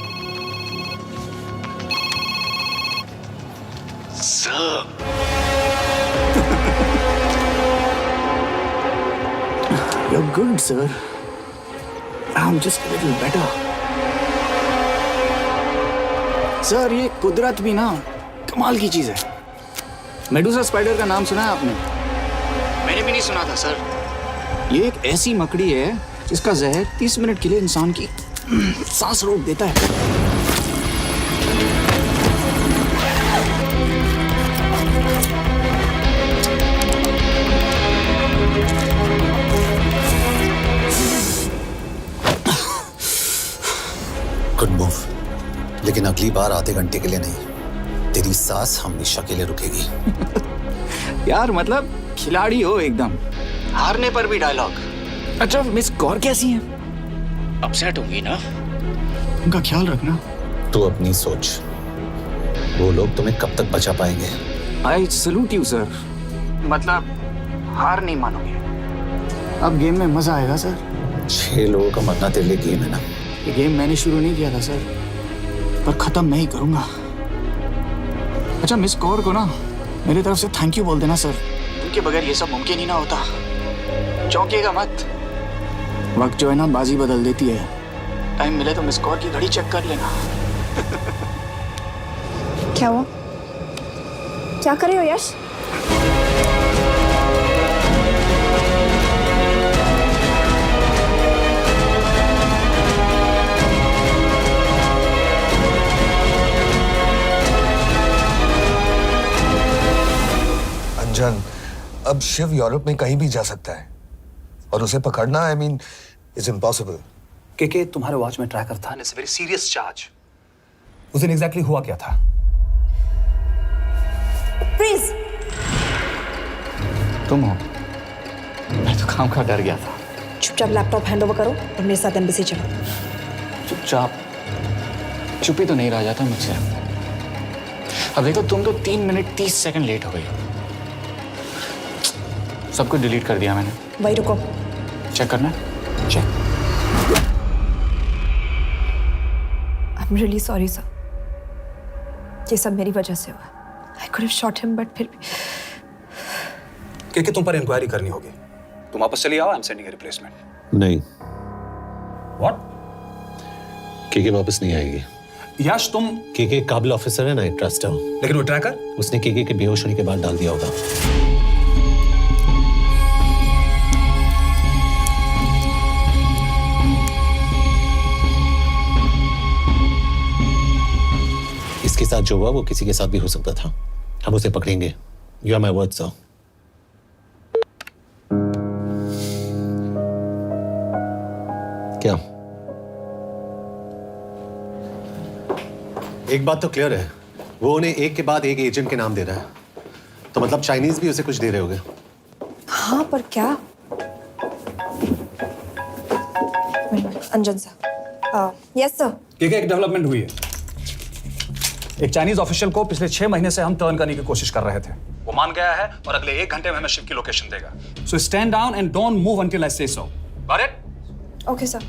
You're good, sir. I'm just a little better. Sir, ये कुदरत भी ना कमाल की चीज है। मेडुसा स्पाइडर का नाम सुना है आपने? मैंने भी नहीं सुना था सर। ये एक ऐसी मकड़ी है जिसका जहर 30 मिनट के लिए इंसान की सांस रोक देता है। गुड मूव, लेकिन अगली बार आधे घंटे के लिए नहीं। तेरी सांस हमेशा के लिए रुकेगी। यार मतलब खिलाड़ी हो एकदम, हारने पर भी डायलॉग। अच्छा, मिस कौर कैसी हैं? अपसेट होंगी ना? उनका ख्याल रखना। तू अपनी सोच, वो लोग तुम्हें कब तक बचा पाएंगे? I salute you sir. मतलब हार नहीं मानोगे। अब गेम में मजा आएगा सर। 6 लोगों का मरना तेरे लिए गेम है ना? ये गेम मैंने शुरू नहीं किया था सर, पर खत्म मैं ही करूंगा। अच्छा, मिस कौर को ना मेरी तरफ से थैंक यू बोल देना सर। उनके बगैर ये सब मुमकिन ही ना होता। चौंकिएगा मत, वक्त जो है ना बाजी बदल देती है। टाइम मिले तो मिस कौर की घड़ी चेक कर लेना। क्या हुआ? क्या कर रहे हो यश? अंजन, अब शिव यूरोप में कहीं भी जा सकता है और उसे पकड़ना, आई मीन, इज इम्पॉसिबल। के तुम्हारे वॉच में ट्रैकर था, it's a very serious charge. उस दिन एग्जैक्टली हुआ क्या था? प्लीज। तुम हो? मैं तो काम का डर गया था। चुपचाप लैपटॉप हैंड ओवर करो और मेरे साथ एम्बेसी चलो। चुपचाप? चुप ही तो नहीं रहा जाता मुझसे। अब देखो, तुम तो 3 मिनट 30 सेकंड लेट हो गई। सब कुछ डिलीट कर दिया मैंने। वही रुको, चेक करना? Check. I'm really sorry sir। ये सब मेरी वजह से हुआ। I could have shot him, but फिर भी। के तुम पर इंक्वायरी करनी होगी। तुम वापस चली आओ, I am sending a replacement. नहीं। व्हाट? के वापस नहीं आएगी। यश, तुम के काबिल ऑफिसर है ना, आई ट्रस्ट है। लेकिन वो ट्रैकर? उसने के बेहोश होने के बाद डाल दिया होगा। इसके साथ जो हुआ वो किसी के साथ भी हो सकता था। हम उसे पकड़ेंगे। You are my word sir. क्या? एक बात तो क्लियर है, वो उन्हें एक के बाद एक एजेंट के नाम दे रहा है, तो मतलब चाइनीज भी उसे कुछ दे रहे होंगे। हाँ, पर क्या? अंजन सर। Yes sir. एक डेवलपमेंट हुई है। एक चाइनीज ऑफिशियल को पिछले 6 महीने से हम टर्न करने की कोशिश कर रहे थे। वो मान गया है और अगले 1 घंटे में हमें शिव की लोकेशन देगा। So stand down and don't move until I say so. Got it? Okay sir.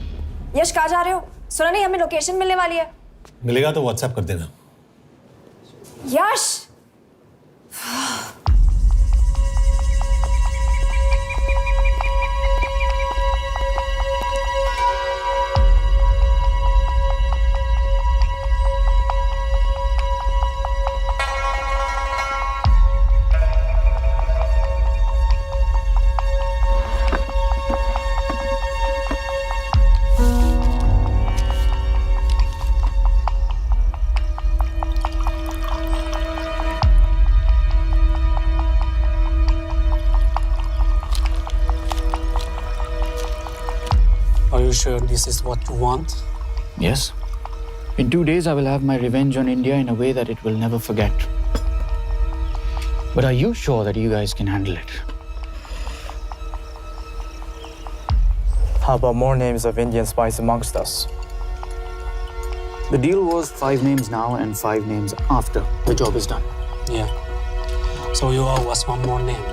Yash, कहाँ जा रहे हो? सुना नहीं हमें लोकेशन मिलने वाली है। मिलेगा तो व्हाट्सएप कर देना। यश Are you sure this is what you want? Yes. In 2 days, I will have my revenge on India in a way that it will never forget. But are you sure that you guys can handle it? How about more names of Indian spies amongst us? The deal was 5 names now and 5 names after the job is done. Yeah. So you owe us one more name.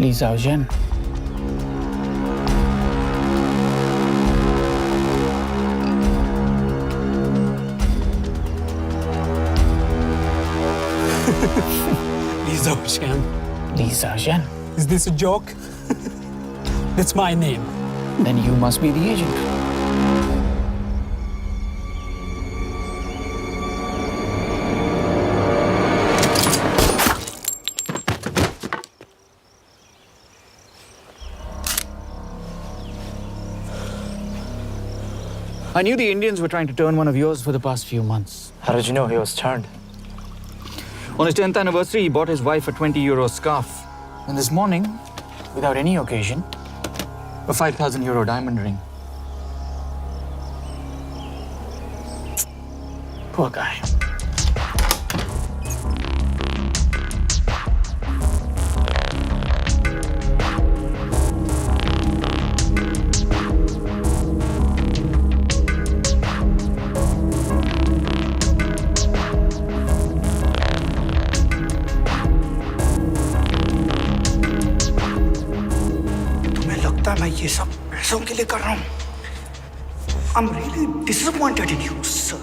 Li Xiaozhen. Li Xiaozhen. Li Xiaozhen. Is this a joke? That's my name. Then you must be the agent. I knew the Indians were trying to turn one of yours for the past few months. How did you know he was turned? On his 10th anniversary, he bought his wife a 20-euro scarf. And this morning, without any occasion, a 5,000-euro diamond ring. Poor guy. मैं ये सब पैसों के लिए कर रहा हूँ। I'm really disappointed in you, sir.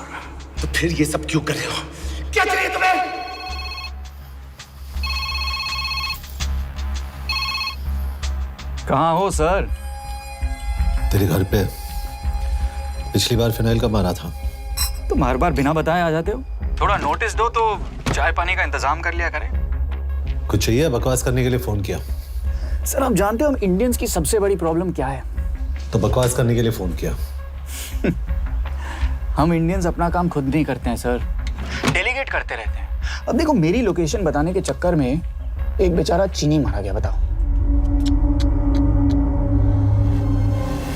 तो फिर ये सब क्यों कर रहे हो? क्या चाहिए तुम्हें? कहाँ हो सर? तेरे घर पे पिछली बार फिनाइल कब मारा था? तुम हर बार बिना बताए आ जाते हो। थोड़ा नोटिस दो तो चाय पानी का इंतजाम कर लिया करें। कुछ चाहिए? बकवास करने के लिए फोन किया। सर आप जानते हो हम इंडियंस की सबसे बड़ी प्रॉब्लम क्या है? तो बकवास करने के लिए फोन किया। हम इंडियंस अपना काम खुद नहीं करते हैं सर, डेलीगेट करते रहते हैं। अब देखो मेरी लोकेशन बताने के चक्कर में एक बेचारा चीनी मारा गया, बताओ।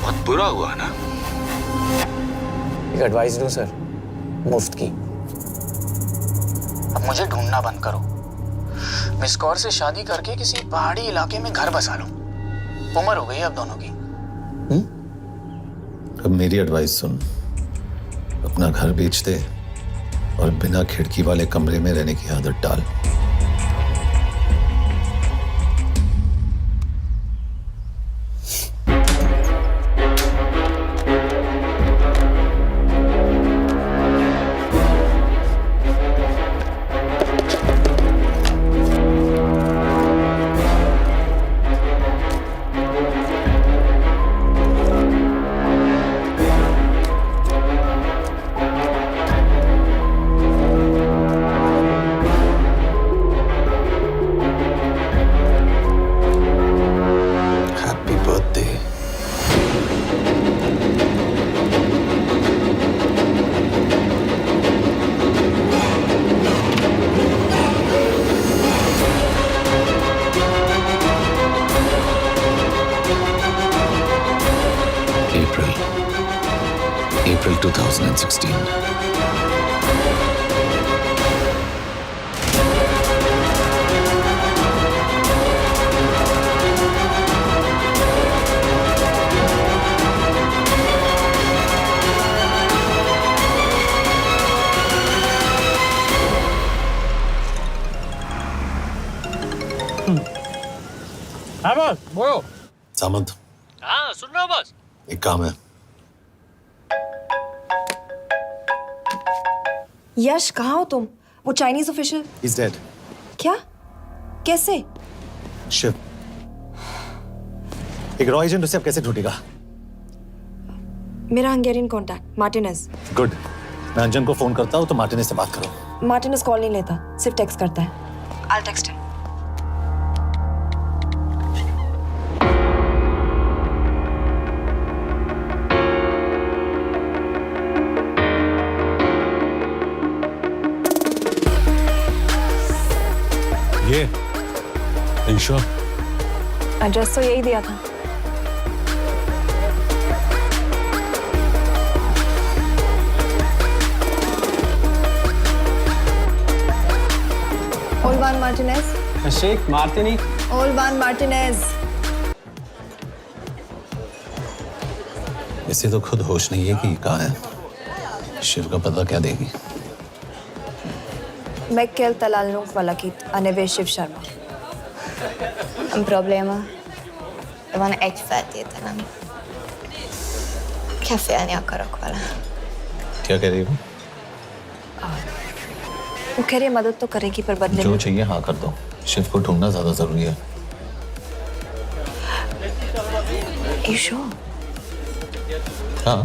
बहुत बुरा हुआ ना? एक एडवाइस दूं सर, मुफ्त की। अब मुझे ढूंढना बंद करो। मिस कौर से शादी करके किसी पहाड़ी इलाके में घर बसा लो। उम्र हो गई अब दोनों की। अब मेरी एडवाइस सुन, अपना घर बेच दे और बिना खिड़की वाले कमरे में रहने की आदत डाल। April 2016. हाँ बॉस बोलो। सामंत, हाँ सुन रहा हूँ बॉस। एक काम है। यश कहाँ हो तुम? वो चाइनीज ऑफिशियल He's dead. क्या? कैसे? शिव, एक रॉ एजेंट उसे अब कैसे ढूंढेगा? मेरा हंगेरियन कॉन्टैक्ट मार्टिनेज। गुड, मैं अंजन को फोन करता हूँ तो मार्टिनेज से बात करो। मार्टिनेज कॉल नहीं लेता, सिर्फ टेक्स्ट करता है। I'll text him. ये Are you sure? एड्रेस तो यही दिया था। Olvan Martinez. Sheikh Martini. Olvan Martinez. इसे तो खुद होश नहीं है कि कहाँ है। शिव का पता क्या देगी? Mekkel talalnunk valakit, a neve Shiv Sharma. Nem probléma. Van egy feltételem. Kefélni akarok vele. क्या कह रही हो? वो कह रही है मदद तो करेगी पर बदले जो में। चाहिए हाँ कर दो। शिव को ढूंढना ज्यादा जरूरी है। You sure? हाँ।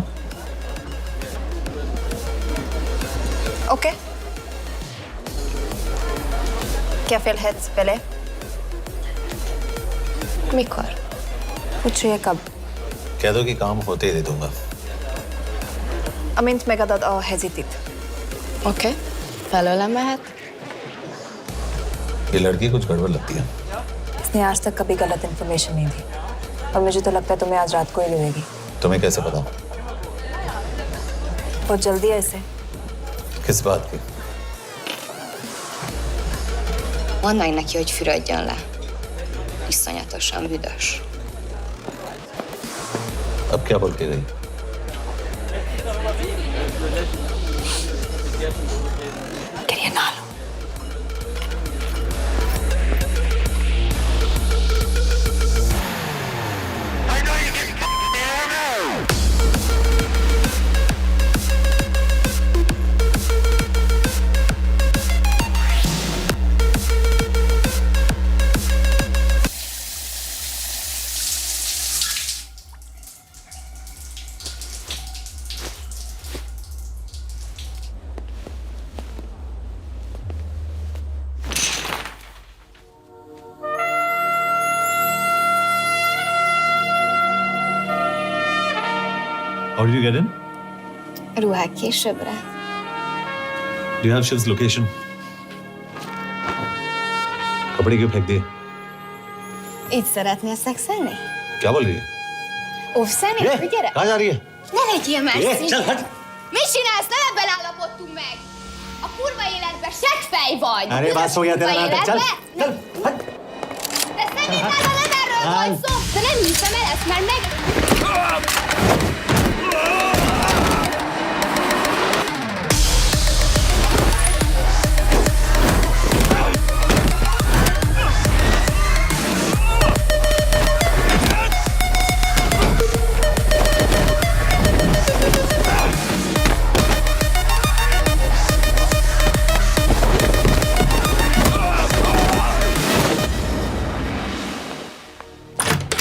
Okay. Kefélhetsz vele? Mikor? पूछ रही है कब? कह दो कि काम होते ही दे दूंगा। Amint megadod a hezitit. Oké. Felőlem mehet? ये लड़की कुछ गड़बड़ लगती है। इसने आज तक कभी गलत इन्फॉर्मेशन नहीं दी और मुझे तो लगता है तुम्हें आज रात को ही मिलेगी। तुम्हें कैसे पता? बहुत जल्दी है इसे। किस बात की? Mondd meg neki, hogy fürödjön le. Iszonyatosan büdös. अब क्या बोल के गई? Quería nalo. How did you get in? Ruhák későbbre. Do you have Shiv's location? कपड़े क्यों फेंक दिए? Így szeretnél szexelni? क्या बोल रही है? Óvszani? Gyere! कहाँ जा रही है? Ne legyél messzi! चल हट! Mit csinálsz? Nem ebben állapodtunk meg! A kurva életben seggfej vagy! अरे बात हो गया तेरा नाटक, चल चल हट। De szerintem nem erről van szó! De nem hiszem el ezt, mert meg...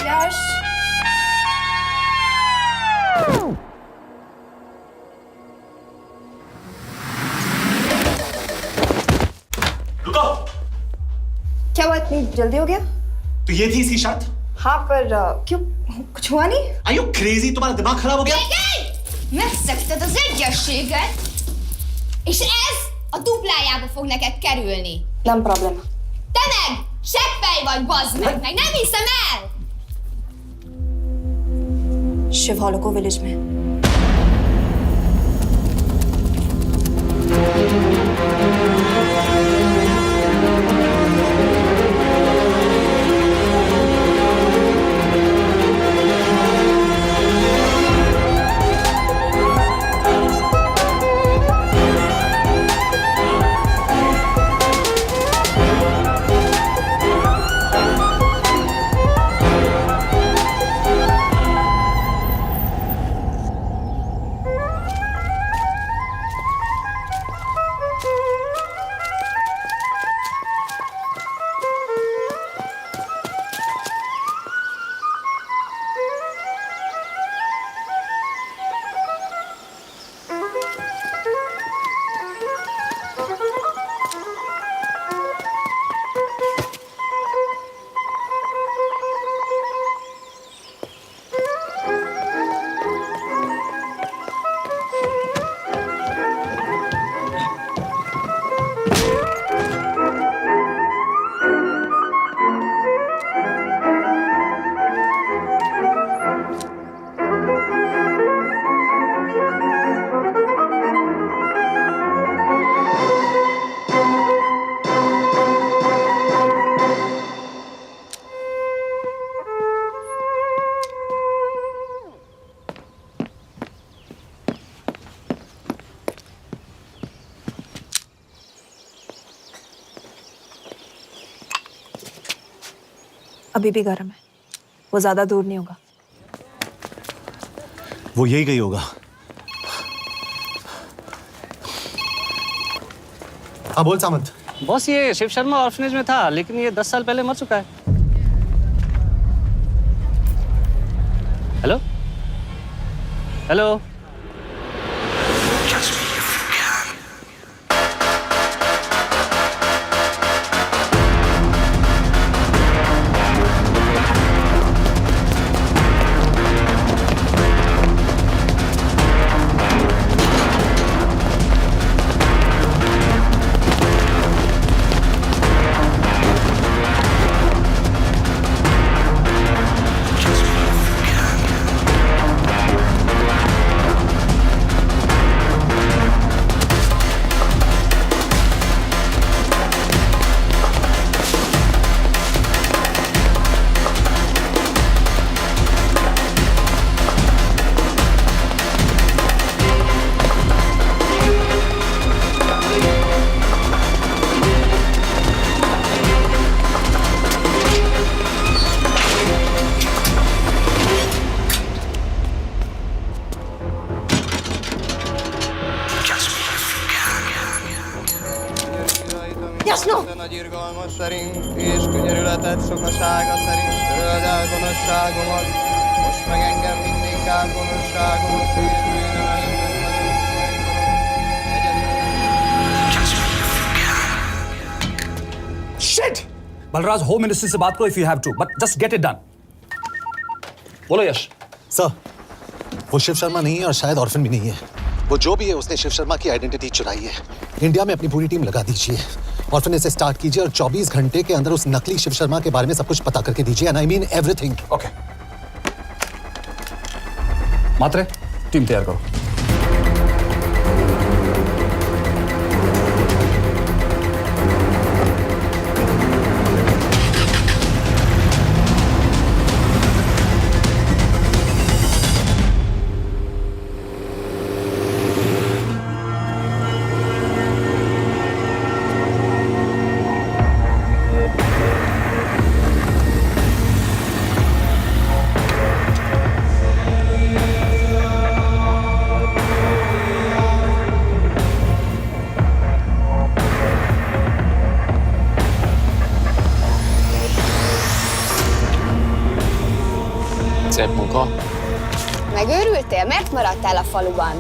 यश! रुको। क्या हुआ, इतनी जल्दी हो गया? तो ये थी इसकी शर्त? हाँ पर क्यों, कुछ हुआ नहीं? Are you crazy? तुम्हारा दिमाग खराब हो गया? Megszegted az egyességet, és ez a duplájába fog neked kerülni. Nem probléma. Te meg seggfej vagy, bazd meg nem hiszem el! Shiv हॉलोको विलेज में। अभी भी गर्म है, वो ज्यादा दूर नहीं होगा। वो यही कहीं होगा। हाँ बोल सामंत। बॉस ये शिव शर्मा ऑर्फनेज में था, लेकिन ये 10 साल पहले मर चुका है। Hello hello. szerint és könyörületed sokasága szerint töröld el gonoszságomat, most meg engem mindinkább gonoszságomot Shit! Balraj home ministry से बात करो if you have to, but just get it done. बोलो यश। सर, वो शिव शर्मा नहीं है और शायद ऑर्फन भी नहीं है। वो जो भी है उसने शिव शर्मा की आइडेंटिटी चुराई है। इंडिया में अपनी पूरी टीम लगा दीजिए, ऑर्फनेज से स्टार्ट कीजिए और 24 घंटे के अंदर उस नकली शिव शर्मा के बारे में सब कुछ पता करके दीजिए। And I mean everything. Okay. Matre, team तैयार करो। Szép munka. Megőrültél? Miért maradtál a faluban?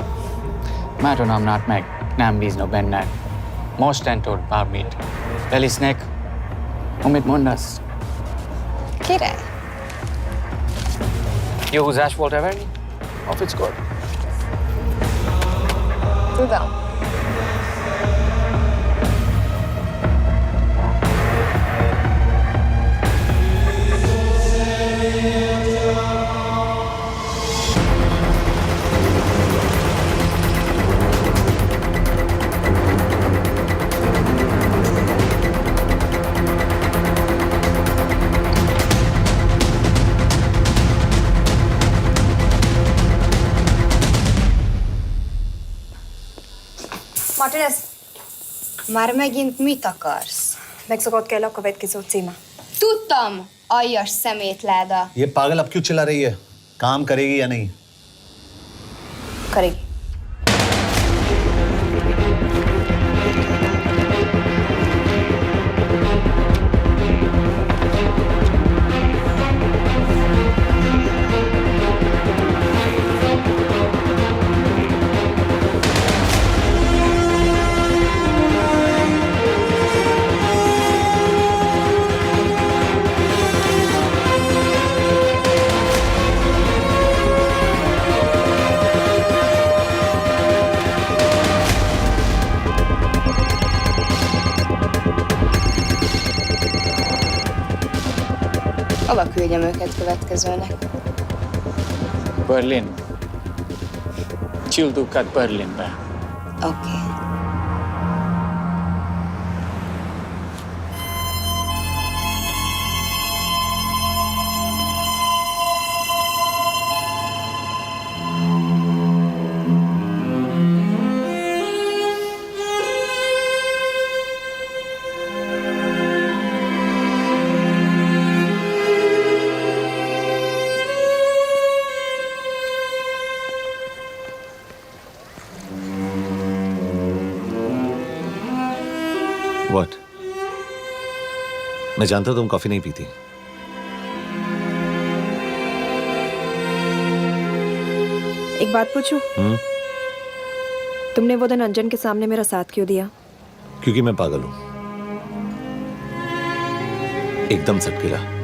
Mátonom nát meg, nem bíznak benned. Mostantól bármit. Felisznek, amit mondasz? Király. Jó húzás volt-e verni? A fickor? Tudom. Martinez, Már megint mit akarsz? megszokott kell a következő címe. Tudtam, aljas szemétláda. ये पागल अब क्यों चिल्ला रही है? काम करेगी या नहीं? करेगी। Hova küldjem őket következőnek? Berlin. Küld őket Berlinbe. Oké. मैं जानता हूं तुम कॉफी नहीं पीती। एक बात पूछूं? तुमने वो दिन अंजन के सामने मेरा साथ क्यों दिया? क्योंकि मैं पागल हूं, एकदम सटकिला। –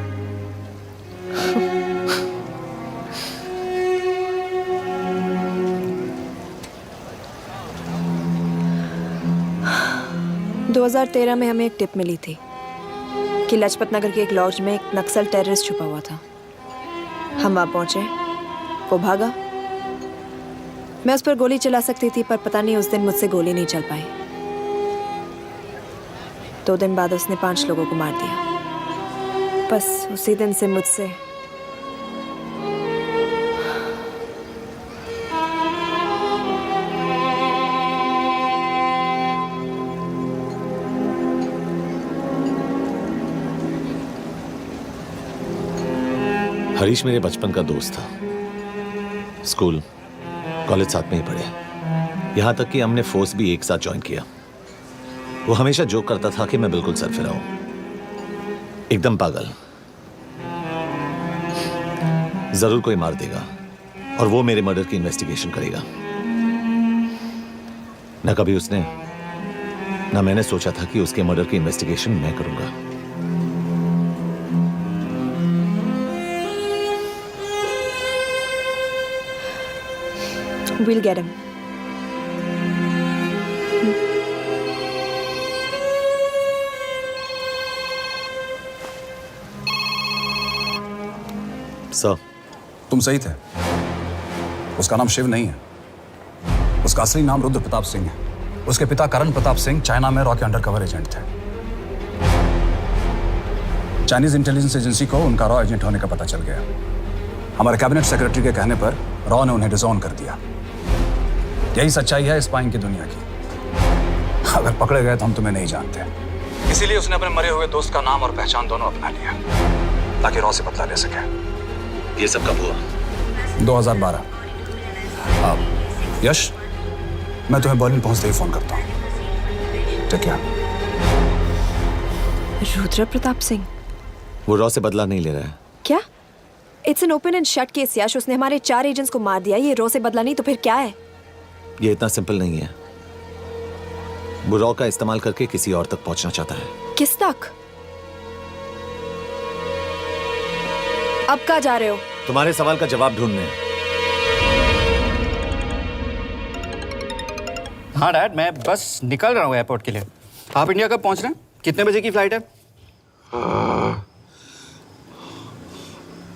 2013 में हमें एक टिप मिली थी कि लाजपत नगर के एक लॉज में एक नक्सल टेररिस्ट छुपा हुआ था। हम वहां पहुंचे, वो भागा। मैं उस पर गोली चला सकती थी, पर पता नहीं उस दिन मुझसे गोली नहीं चल पाई। 2 दिन बाद उसने 5 लोगों को मार दिया। बस उसी दिन से मुझसे हरीश मेरे बचपन का दोस्त था। स्कूल कॉलेज साथ में ही पढ़े, यहां तक कि हमने फोर्स भी एक साथ ज्वाइन किया। वो हमेशा जोक करता था कि मैं बिल्कुल सरफिरा हूं, एकदम पागल। जरूर कोई मार देगा और वो मेरे मर्डर की इन्वेस्टिगेशन करेगा। ना कभी उसने ना मैंने सोचा था कि उसके मर्डर की इन्वेस्टिगेशन मैं करूंगा। We'll get him. सर, तुम सही थे। उसका नाम शिव नहीं है, उसका असली नाम रुद्र प्रताप सिंह है। उसके पिता करण प्रताप सिंह चाइना में रॉ के अंडरकवर एजेंट थे। चाइनीज इंटेलिजेंस एजेंसी को उनका रॉ एजेंट होने का पता चल गया। हमारे कैबिनेट सेक्रेटरी के कहने पर रॉ ने उन्हें डिसऑन कर दिया। यही सच्चाई है स्पाइंग की दुनिया की। अगर पकड़े गए तो हम तुम्हें नहीं जानते, इसीलिए उसने अपने मरे हुए दोस्त का नाम और पहचान दोनों अपना लिया ताकि रॉ से बदला ले सके। ये सब कब हुआ? 2012। अब यश, मैं तुम्हें बर्लिन पहुंचते ही फोन करता हूँ। ठीक है? रुद्र प्रताप सिंह वो रॉ से बदला नहीं ले रहा है। क्या? It's an open and shut case Yash. उसने हमारे 4 एजेंट्स को मार दिया। ये रॉ से बदला नहीं तो फिर क्या है? ये इतना सिंपल नहीं है। वो रॉ का इस्तेमाल करके किसी और तक पहुंचना चाहता है। किस तक? अब कहाँ जा रहे हो? तुम्हारे सवाल का जवाब ढूंढने। हाँ डैड, मैं बस निकल रहा हूँ एयरपोर्ट के लिए। आप इंडिया कब पहुंच रहे हैं? कितने बजे की फ्लाइट है?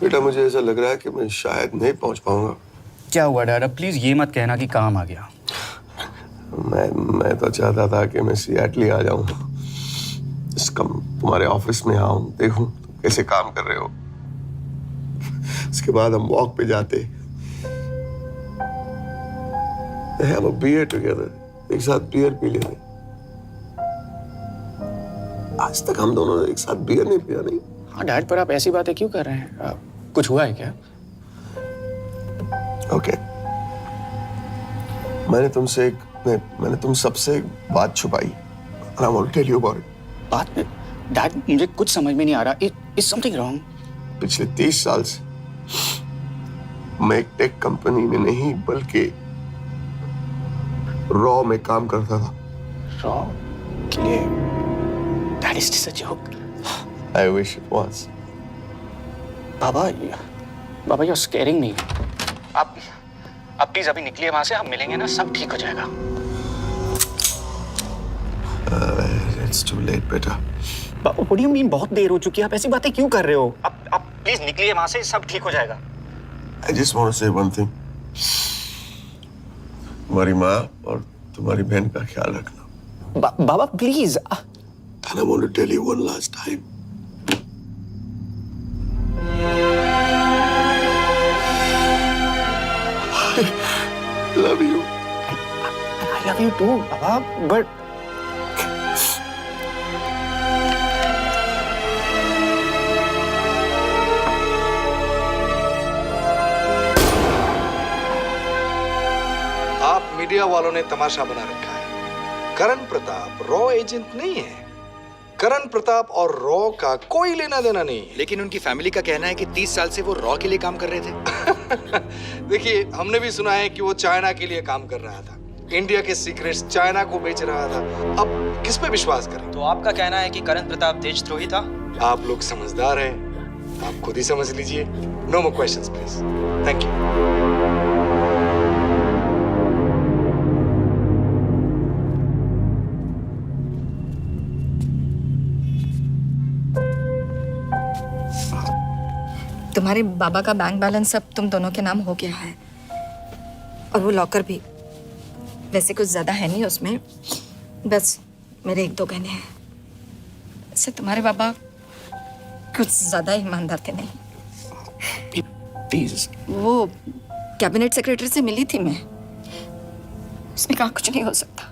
बेटा, मुझे ऐसा लग रहा है कि मैं शायद नहीं पहुंच पाऊंगा। क्या हुआ डैड? अब प्लीज ये मत कहना कि काम आ गया। मैं तो चाहता था कि मैं सिएटल आ जाऊं, तुम्हारे ऑफिस में आऊं, देखूं तुम कैसे काम कर रहे हो। उसके बाद हम वॉक पे जाते, have a beer together, एक साथ बियर पी लेते। आज तक हम दोनों ने एक साथ बियर नहीं पिया। नहीं? हाँ डैड, पर आप ऐसी बातें क्यों कर रहे हैं? कुछ हुआ है क्या? ओके, मैंने तुम सबसे एक बात छुपाई। I want to tell you about it. बात में डैड, मुझे कुछ समझ में नहीं आ रहा। Is something wrong? पिछले 30 साल से मैं एक टेक कंपनी में नहीं बल्कि रॉ में काम करता था। रॉ के लिए? Dad, is this a joke? I wish it was. Baba, you're scaring me. आप प्लीज अभी निकलिए वहां से, आप मिलेंगे ना, सब ठीक हो जाएगा। It's too late, बेटा। What do you mean बहुत देर हो चुकी है? आप ऐसी बातें क्यों कर रहे हो? आप प्लीज निकलिए वहां से, सब ठीक हो जाएगा। I just want to say one thing. तुम्हारी माँ और तुम्हारी बहन का ख्याल रखना। बाबा please. And I want to tell you one last time. I love you. I love you too, Baba, but आप मीडिया वालों ने तमाशा बना रखा है। करण प्रताप रॉ एजेंट नहीं है। करण प्रताप और रॉ का कोई लेना देना नहीं है। लेकिन उनकी फैमिली का कहना है कि 30 साल से वो रॉ के लिए काम कर रहे थे। देखिए, हमने भी सुना है कि वो चाइना के लिए काम कर रहा था, इंडिया के सीक्रेट्स चाइना को बेच रहा था। अब किस पे विश्वास करें? तो आपका कहना है कि करण प्रताप देशद्रोही था? आप लोग समझदार हैं, आप खुद ही समझ लीजिए। No more questions please. Thank you. तुम्हारे बाबा का बैंक बैलेंस अब तुम दोनों के नाम हो गया है, और वो लॉकर भी। वैसे कुछ ज्यादा है नहीं उसमें, बस मेरे 1-2 गहने हैं। वैसे तुम्हारे बाबा कुछ ज्यादा ईमानदार थे नहीं। प्लीज। वो कैबिनेट सेक्रेटरी से मिली थी मैं, उसने कहा कुछ नहीं हो सकता।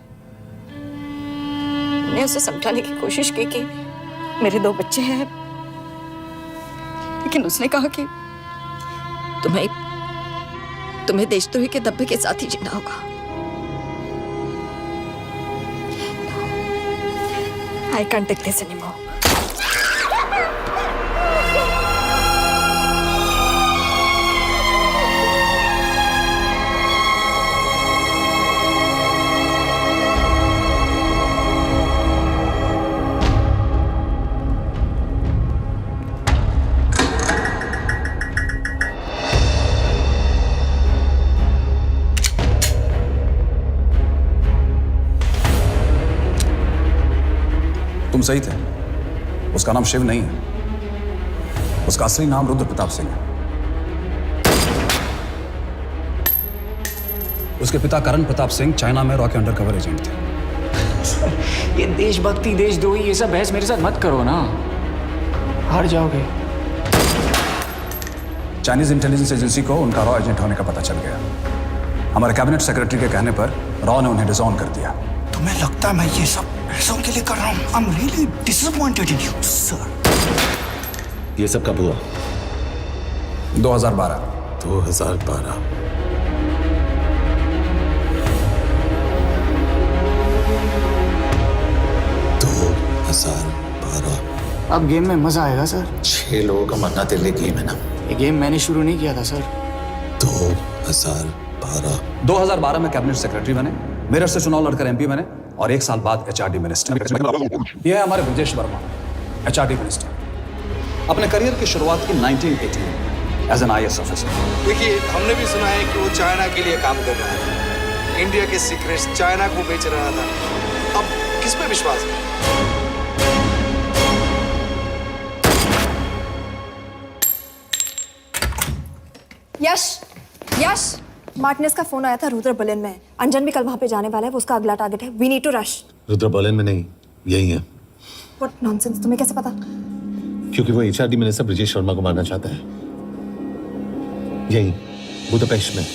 मैंने उसे समझाने की कोशिश की कि मेरे 2 बच्चे हैं, लेकिन उसने कहा कि तुम्हें देशद्रोही के दब्बे के साथ ही जीना होगा। I can't take this anymore. तुम सही थे, उसका नाम शिव नहीं है, उसका असली नाम रुद्र प्रताप सिंह है। उसके पिता करण प्रताप सिंह चाइना में रॉ के अंडरकवर एजेंट थे। ये देशभक्ति देशद्रोही ये सब बहस मेरे साथ मत करो ना, हार जाओगे। चाइनीज इंटेलिजेंस एजेंसी को उनका रॉ एजेंट होने का पता चल गया। हमारे कैबिनेट सेक्रेटरी के कहने पर रॉ ने उन्हें डिसऑन कर दिया। तुम्हें लगता है मैं ये सब पैसों के लिए कर रहा हूँ? I'm really disappointed in you, sir. ये सब कब हुआ? 2012। 2012। अब गेम में मजा आएगा सर। 6 लोगों का मरना तेरे लिए गेम है ना? ये गेम मैंने शुरू नहीं किया था सर। 2012 में कैबिनेट सेक्रेटरी बने, मेरठ से चुनाव लड़कर एमपी बने, और 1 साल बाद एचआरडी मिनिस्टर। यह है हमारे ब्रजेश वर्मा, एचआरडी मिनिस्टर। अपने करियर की शुरुआत की 1980 में एज एन IAS ऑफिसर। देखिए, हमने भी सुना है कि वो चाइना के लिए काम कर रहा था, इंडिया के सीक्रेट्स चाइना को बेच रहा था। अब किस पे विश्वास करें? यश, मार्टिनेस का फोन आया था, रुद्र बर्लिन में। अंजन भी कल वहां पे जाने वाला है, वो उसका अगला टारगेट है। We need to rush. Rudra Berlin में नहीं, यही है। व्हाट नॉनसेंस, तुम्हें कैसे पता? क्योंकि वो HRD मिनिस्टर ब्रजेश शर्मा को मारना चाहता है, यही बुदापेस्ट में।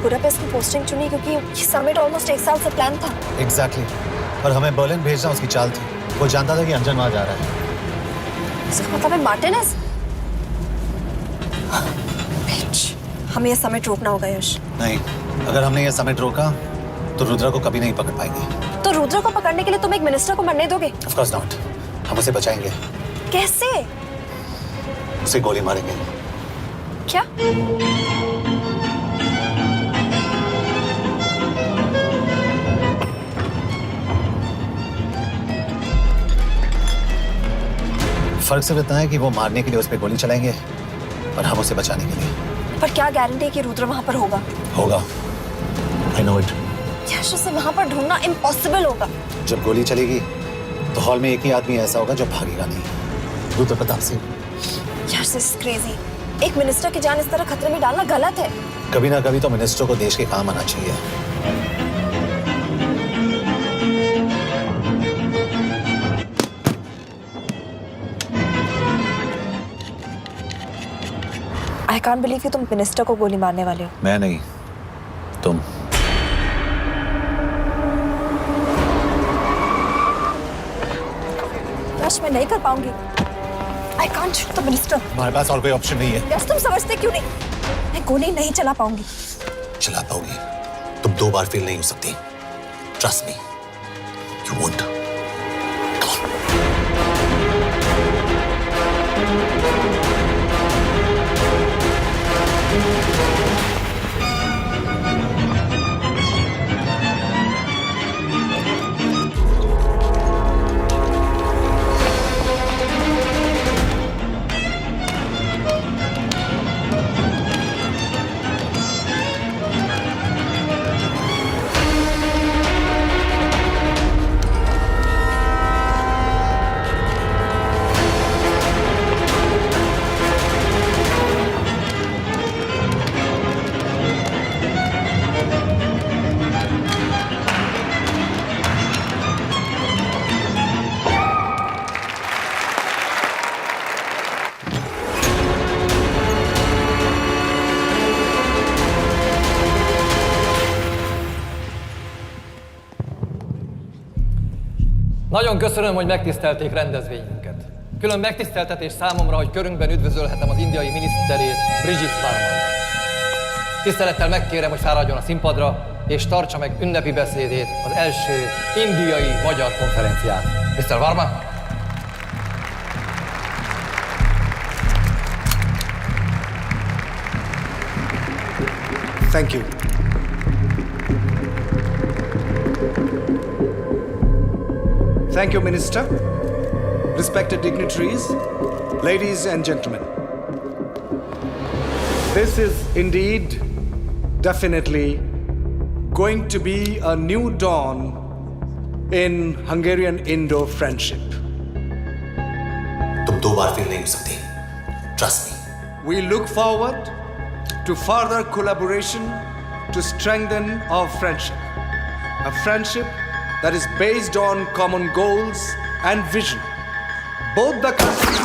बुडापेस्ट की पोस्टिंग चुनी क्योंकि ये समिट ऑलमोस्ट 1 साल से प्लान था। एग्जैक्टली और हमें बर्लिन भेजना उसकी चाल थी। वो जानता था कि अंजन वहां जा रहा है। इसका मतलब है मार्टिनेज। हमें ये समिट रोकना होगा यश। नहीं, अगर हमने ये समिट रोका तो रुद्रा को कभी नहीं पकड़ पाएंगे। तो रुद्रा को पकड़ने के लिए तुम एक मिनिस्टर को मरने दोगे? Of course not. हम उसे बचाएंगे। कैसे? उसे गोली मारेंगे। क्या? फर्क सिर्फ इतना है कि वो मारने के लिए उस पर गोली चलाएंगे और हम उसे बचाने के लिए। पर क्या गारंटी है कि रुद्र वहां पर होगा? होगा। I know it. यश, उसे वहां पर ढूंढना इम्पॉसिबल होगा। जब गोली चलेगी तो हॉल में एक ही आदमी ऐसा होगा जो भागेगा नहीं। रुद्र प्रताप सिंह। यश, दिस इज क्रेजी। एक मिनिस्टर की जान इस तरह खतरे में डालना गलत है। कभी ना कभी तो मिनिस्टर को देश के काम आना चाहिए। आई कांट बिलीव कि तुम मिनिस्टर को गोली मारने वाले हो। मैं नहीं, तुम। यश, मैं नहीं कर पाऊंगी। I can't shoot the minister. हमारे पास और कोई ऑप्शन नहीं है। यश, तुम समझते क्यों नहीं? मैं गोली नहीं चला पाऊंगी। चला पाओगी। तुम 2 बार फेल नहीं हो सकती। Trust me, you won't. Nagyon köszönöm, hogy megtisztelték rendezvényünket. Külön megtiszteltetés számomra, hogy körünkben üdvözölhetem az indiai miniszterét, Brigitte Varman. Tisztelettel megkérem, hogy fáradjon a színpadra, és tartsa meg ünnepi beszédét az első indiai-magyar konferenciát. Mr. Varman? Thank you. Thank you, Minister. Respected dignitaries, ladies and gentlemen. This is indeed, definitely, going to be a new dawn in Hungarian-Indo friendship. तुम 2 बार fail नहीं हो सकती। Trust me. We look forward to further collaboration to strengthen our friendship. A friendship that is based on common goals and vision. Both the countries.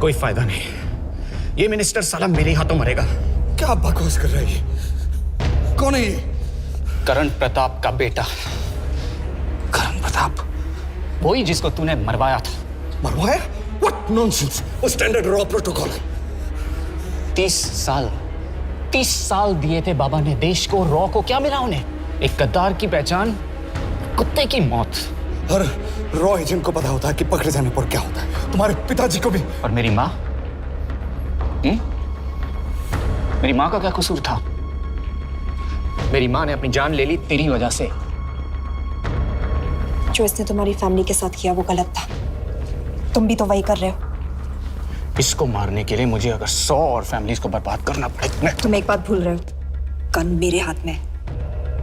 कोई फायदा नहीं, ये minister साला मेरे हाथों मरेगा। क्या बकवास कर रहा है ये? कौन है ये? करण प्रताप का बेटा। करण प्रताप? वही जिसको तूने मरवाया था। मरवाया? What nonsense! वो स्टैंडर्ड रॉ प्रोटोकॉल है। 30 साल दिए थे बाबा ने देश को। रॉ को क्या मिला उन्हें? एक गद्दार की पहचान, कुत्ते की मौत। हर रॉ एजेंट को पता होता है कि पकड़े जाने पर क्या होता है। तुम्हारे पिताजी को भी। और मेरी माँ? मेरी माँ का क्या कसूर था? मेरी माँ ने अपनी जान ले ली तेरी वजह से। जो इसने तुम्हारी फैमिली के साथ किया वो गलत था। तुम भी तो वही कर रहे हो। इसको मारने के लिए मुझे अगर 100 और फैमिलीज को बर्बाद करना पड़े। तुम एक बात भूल रहे हो, गन मेरे हाथ में।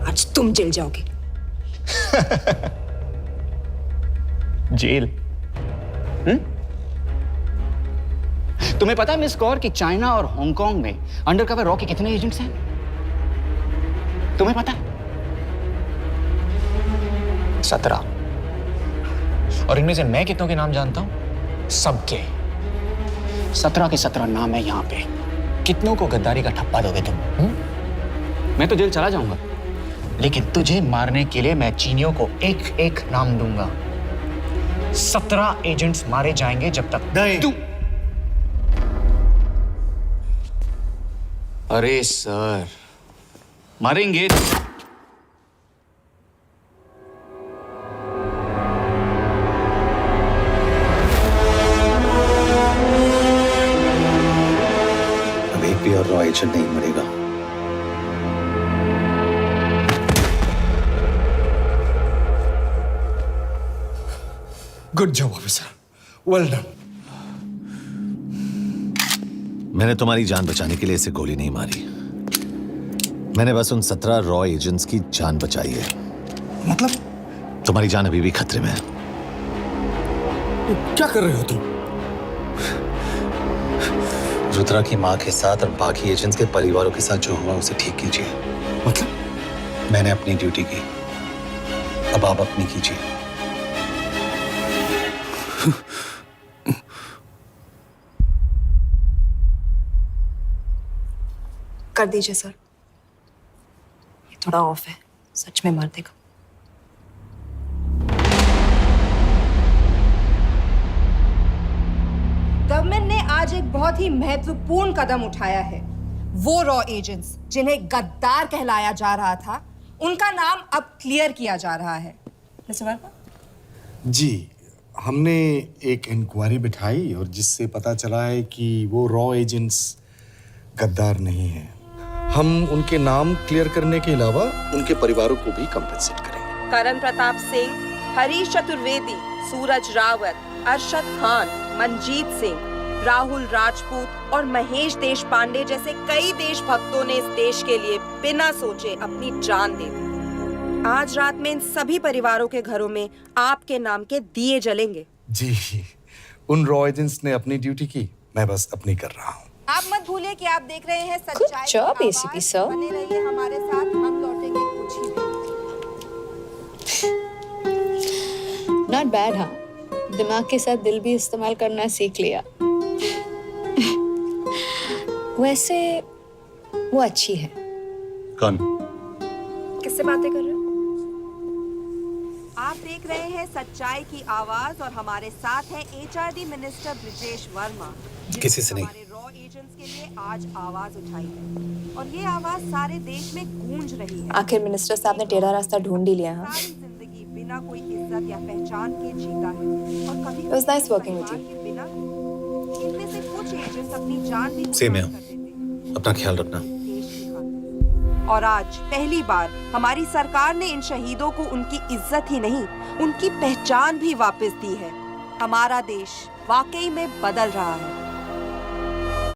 आज तुम जेल जाओगे। जेल? तुम्हें पता है मिस कौर कि चाइना और हांगकांग में अंडरकवर रॉ के कितने एजेंट्स हैं? तुम्हें पता है? 17। और इनमें से मैं कितनों के नाम जानता हूं? सबके। 17 के 17 नाम है यहाँ पे। कितनों को गद्दारी का ठप्पा दोगे तुम? मैं तो जेल चला जाऊंगा, लेकिन तुझे मारने के लिए मैं चीनियों को एक एक नाम दूंगा। 17 एजेंट्स मारे जाएंगे जब तक तू। अरे सर, मारेंगे। अब एक भी और रॉ एजेंट नहीं मरेगा। Good job officer, well done. मैंने तुम्हारी जान बचाने के लिए इसे गोली नहीं मारी। मैंने बस उन 17 रॉ एजेंट्स की जान बचाई है। मतलब? तुम्हारी जान अभी भी खतरे में है। क्या कर रहे हो तुम? रुद्रा की माँ के साथ और बाकी एजेंट्स के परिवारों के साथ जो हुआ उसे ठीक कीजिए। मतलब? मैंने अपनी ड्यूटी की, अब आप अपनी कीजिए। कर दीजिए सर, ये थोड़ा ऑफ है, सच में मार देगा। गवर्नमेंट ने आज एक बहुत ही महत्वपूर्ण कदम उठाया है। वो रॉ एजेंट्स जिन्हें गद्दार कहलाया जा रहा था, उनका नाम अब क्लियर किया जा रहा है। मिस्टर वर्मा? जी, हमने एक इंक्वायरी बिठाई और जिससे पता चला है कि वो रॉ एजेंट्स गद्दार नहीं हैं। हम उनके नाम क्लियर करने के अलावा उनके परिवारों को भी कंपेंसेट करेंगे। करण प्रताप सिंह, हरीश चतुर्वेदी, सूरज रावत, अरशद खान, मनजीत सिंह, राहुल राजपूत और महेश देशपांडे जैसे कई देशभक्तों ने इस देश के लिए बिना सोचे अपनी जान दे दी। आज रात में इन सभी परिवारों के घरों में आपके नाम के दिए जलेंगे। जी, उन रॉ एजेंट्स ने अपनी ड्यूटी की, मैं बस अपनी कर रहा हूँ। आप मत भूलिए कि आप देख रहे हैं सच्चाई की आवाज। बने रहिए हमारे साथ, हम लौटेंगे कुछ ही देर। Not bad, हाँ? दिमाग के साथ दिल भी इस्तेमाल करना सीख लिया। वैसे वो अच्छी है। कौन? किससे बातें कर रहे हो? आप देख रहे हैं सच्चाई की आवाज और हमारे साथ है HRD मिनिस्टर ब्रिजेश वर्मा। किसी से नहीं। हमारे रॉ एजेंट्स के लिए आज आवाज उठाई है और ये आवाज सारे देश में गूंज रही है। आखिर मिनिस्टर साहब ने टेढ़ा रास्ता ढूंढ ही लिया। हाँ? सारी जिंदगी बिना कोई इज्जत या पहचान के जीता है और कभी It was nice working with you. बिना इनमें से कुछ एजेंट्स अपनी जान भी सेम है। अपना ख्याल रखना। और आज पहली बार हमारी सरकार ने इन शहीदों को उनकी इज्जत ही नहीं, उनकी पहचान भी वापस दी है। हमारा देश वाकई में बदल रहा है।